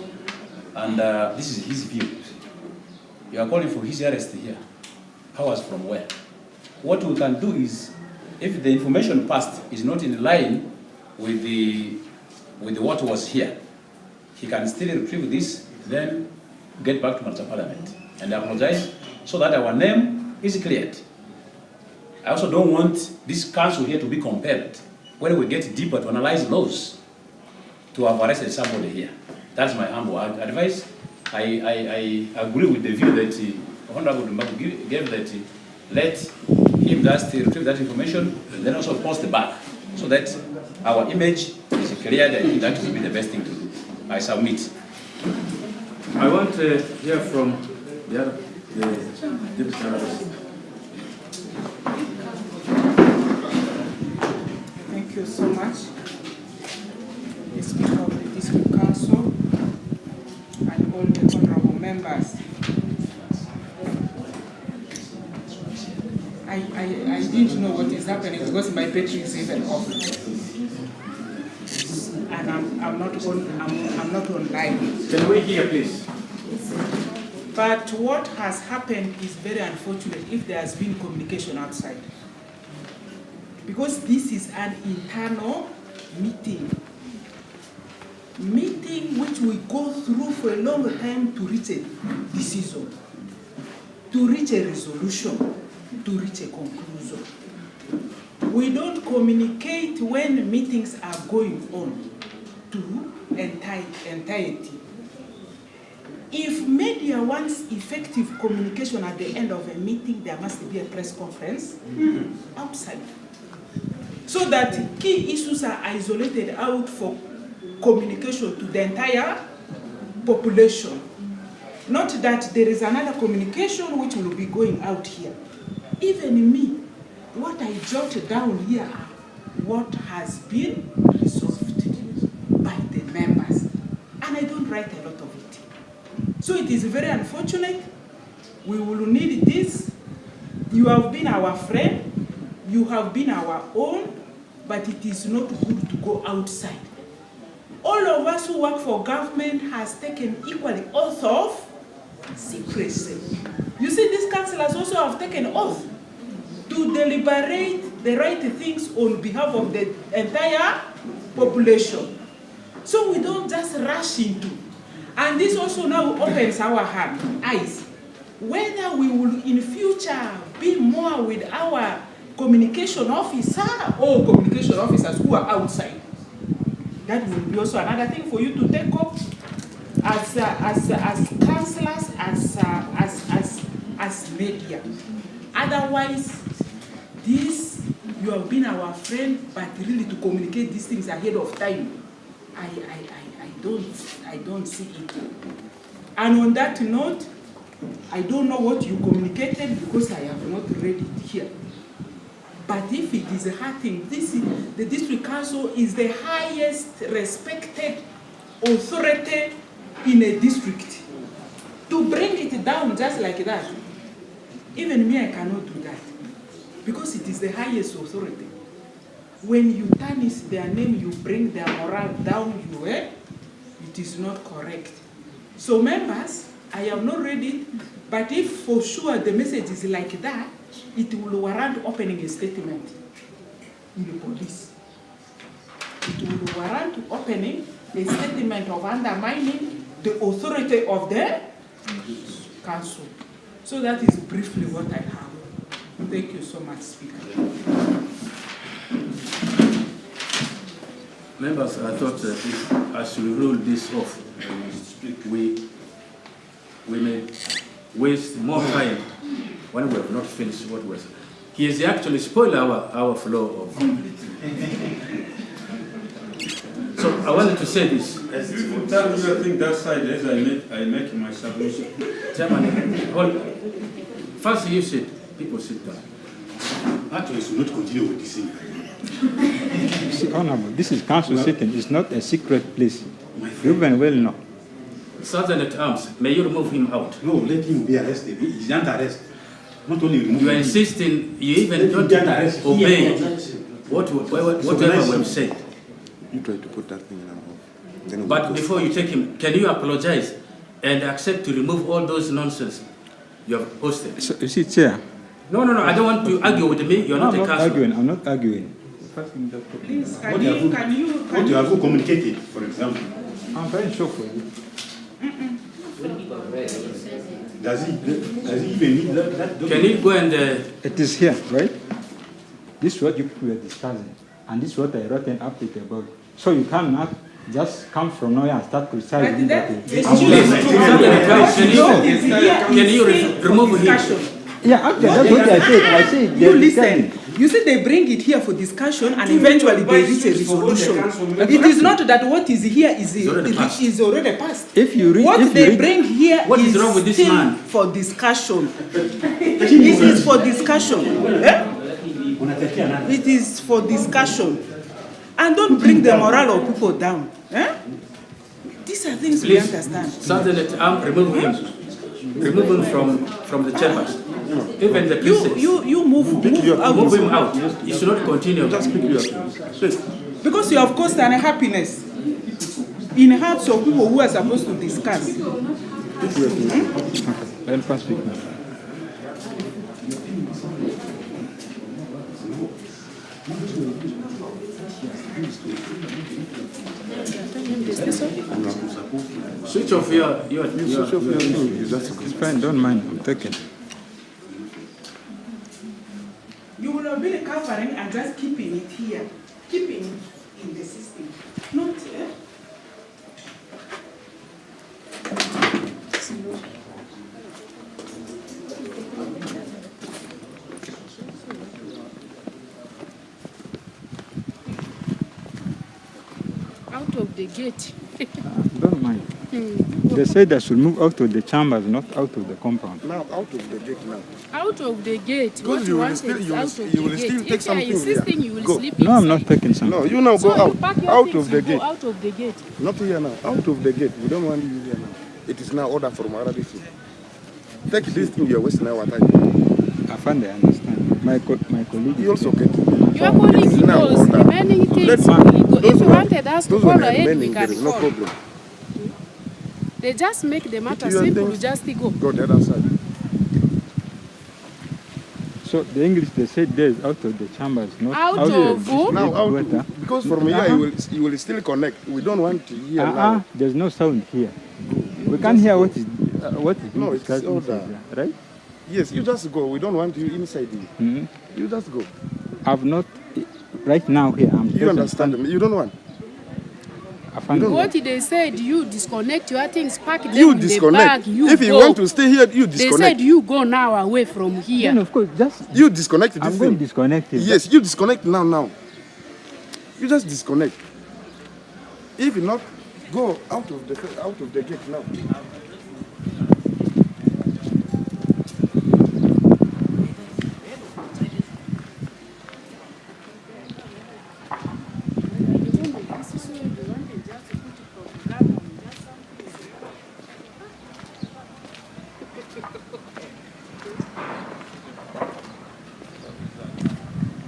and this is his view. You are calling for his arrest here. Powers from where? What we can do is, if the information passed is not in line with what was here, he can still retrieve this, then get back to Maracha Parliament and apologize so that our name is cleared. I also don't want this council here to be compelled, when we get deeper to analyze laws, to have arrested somebody here. That's my humble advice. I agree with the view that Honorable Dumbaku gave, that let him just retrieve that information and then also post back so that our image is clear. That will be the best thing to do. I submit. I want to hear from the other deputy analyst. Thank you so much, the Speaker of the District Council and all the honorable members. I didn't know what is happening because my battery is even off, and I'm not online. Can we hear, please? But what has happened is very unfortunate if there has been communication outside, because this is an internal meeting which we go through for a long time to reach a decision, to reach a resolution, to reach a conclusion. We don't communicate when meetings are going on to entirety. If media wants effective communication at the end of a meeting, there must be a press conference outside, so that key issues are isolated out for communication to the entire population. Not that there is another communication which will be going out here. Even me, what I jot down here are what has been resolved by the members, and I don't write a lot of it. So it is very unfortunate. We will need this. You have been our friend, you have been our own, but it is not good to go outside. All of us who work for government has taken equally oath of secrecy. You see, these councillors also have taken oath to deliberate the right things on behalf of the entire population. So we don't just rush into. And this also now opens our eyes, whether we will in future be more with our communication officer or communication officers who are outside. That will be also another thing for you to take up as councillors, as media. Otherwise, this, you have been our friend, but really to communicate these things ahead of time, I don't see it. And on that note, I don't know what you communicated because I have not read it here. But if it is hurting, the district council is the highest respected authority in a district. To bring it down just like that, even me, I cannot do that. Because it is the highest authority. When you tarnish their name, you bring their morale down, it is not correct. So members, I have not read it, but if for sure the message is like that, it will warrant opening a statement in the police. It will warrant opening a statement of undermining the authority of the council. So that is briefly what I have. Thank you so much, Speaker. Members, I thought that as we rule this off, we may waste more time when we have not finished what was. He has actually spoiled our flow of. So I wanted to say this. Full time, you think that side as I make my submission. Chairman, first you said, people sit down. Actually, we should not continue with this thing. Honorable, this is council sitting. It's not a secret place. You even well know. Sergeant at Arms, may you remove him out? No, let him be arrested. He's under arrest. Not only remove you are him. insisting, you even don't obey whatever we have said. You try to put that thing in our mouth. But before you take him, can you apologize and accept to remove all those nonsense you have posted? So, you see, Chair. No, I don't want to argue with me. You're not a councillor. I'm not arguing. Please, What you have communicated, for example? I'm very sure for you. Does he even need that document? Can you go and... It is here, right? This is what you people were discussing. And this is what I wrote an update about. So you cannot just come from nowhere and start criticizing. Can you remove him? Yeah, actually, that's what I said. I said you listen. You see, they bring it here for discussion and eventually they reach a resolution. It is not that what is here is already passed. If you read, what they bring here what is wrong with this still man? For discussion. It is for discussion. It is for discussion. And don't bring the morale of people down. These are things we understand. Sergeant, remove him. Remove him from the chambers. Even the police. You move out. Move him out. You should not continue. Just speak your because you have caused unhappiness in hearts of people who are supposed to discuss. Let me speak now. Switch off your It's fine, don't mind. I'm taking. You will have been covering and just keeping it here, keeping it in the system, not here. Out of the gate. Don't mind. They said I should move out of the chambers, not out of the compound. Now, out of the gate now. Out of the gate. Because What you will want still, is you will, out of you will the still gate. take If you are something insisting, here. you will Go. sleep No, I'm inside. not taking something. No, you now So go you out. pack your Out things, of the you go gate. out of the gate. Not here now. Out of the gate. We don't want you here now. It is now order from RDC. Take this thing, you're wasting our time. I find I understand. My colleague. You also get. Your colleague knows the many things Let's- will go. If those you were- wanted us to those call were ahead, we remaining, there can is no call. problem. They just make the matter you are simple, thinking- just go. Go the other side. So the English, they said there's out of the chambers, not Out out of the who? Now, out water. because from here you will still connect. We don't want to hear now. There's no sound here. We can't hear what is being No, it's discussed order. inside there, right? Yes, you just go. We don't want you inside here. Hmm? You just go. I've not, right now here, I'm You understand me? You don't want. What they said, you disconnect your things, pack them You in the disconnect. bag, you If go. you want to stay here, you They disconnect. said you go now away from here. Then of course, just You disconnect this I'm thing. going to disconnect it. Yes, you disconnect now. You just disconnect. If not, go out of the gate now.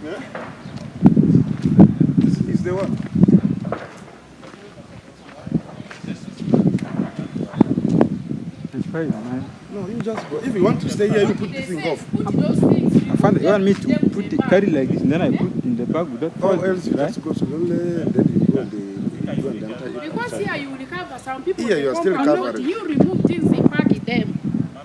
Yeah? This is the one. It's fine, man. No, you just go. If you want to stay here, you put this thing off. I found you want me to put it, carry like this, and then I put in the bag without Or folding, else you right? just go to Lule, and then you go and Because here you will recover some people. Here you are they still come and recovering. You remove things and pack it them.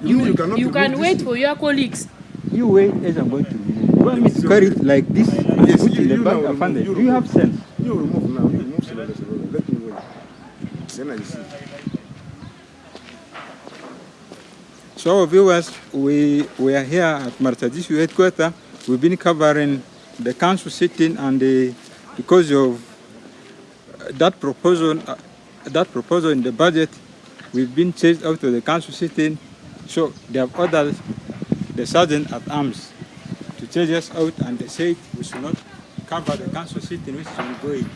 You cannot You can remove wait this for your colleagues. You wait as I'm going to remove. You want me to carry it like this and Yes, put you- in the you bag? now I found it. remove, Do you have sense? You remove now. You remove slowly. Let me wait. Then I see. So viewers, we are here at Maracha headquarters. We've been covering the council sitting and because of that proposal in the budget, we've been chased out of the council sitting. So they have ordered the sergeant at arms to chase us out, and they said we should not cover the council sitting which is ongoing.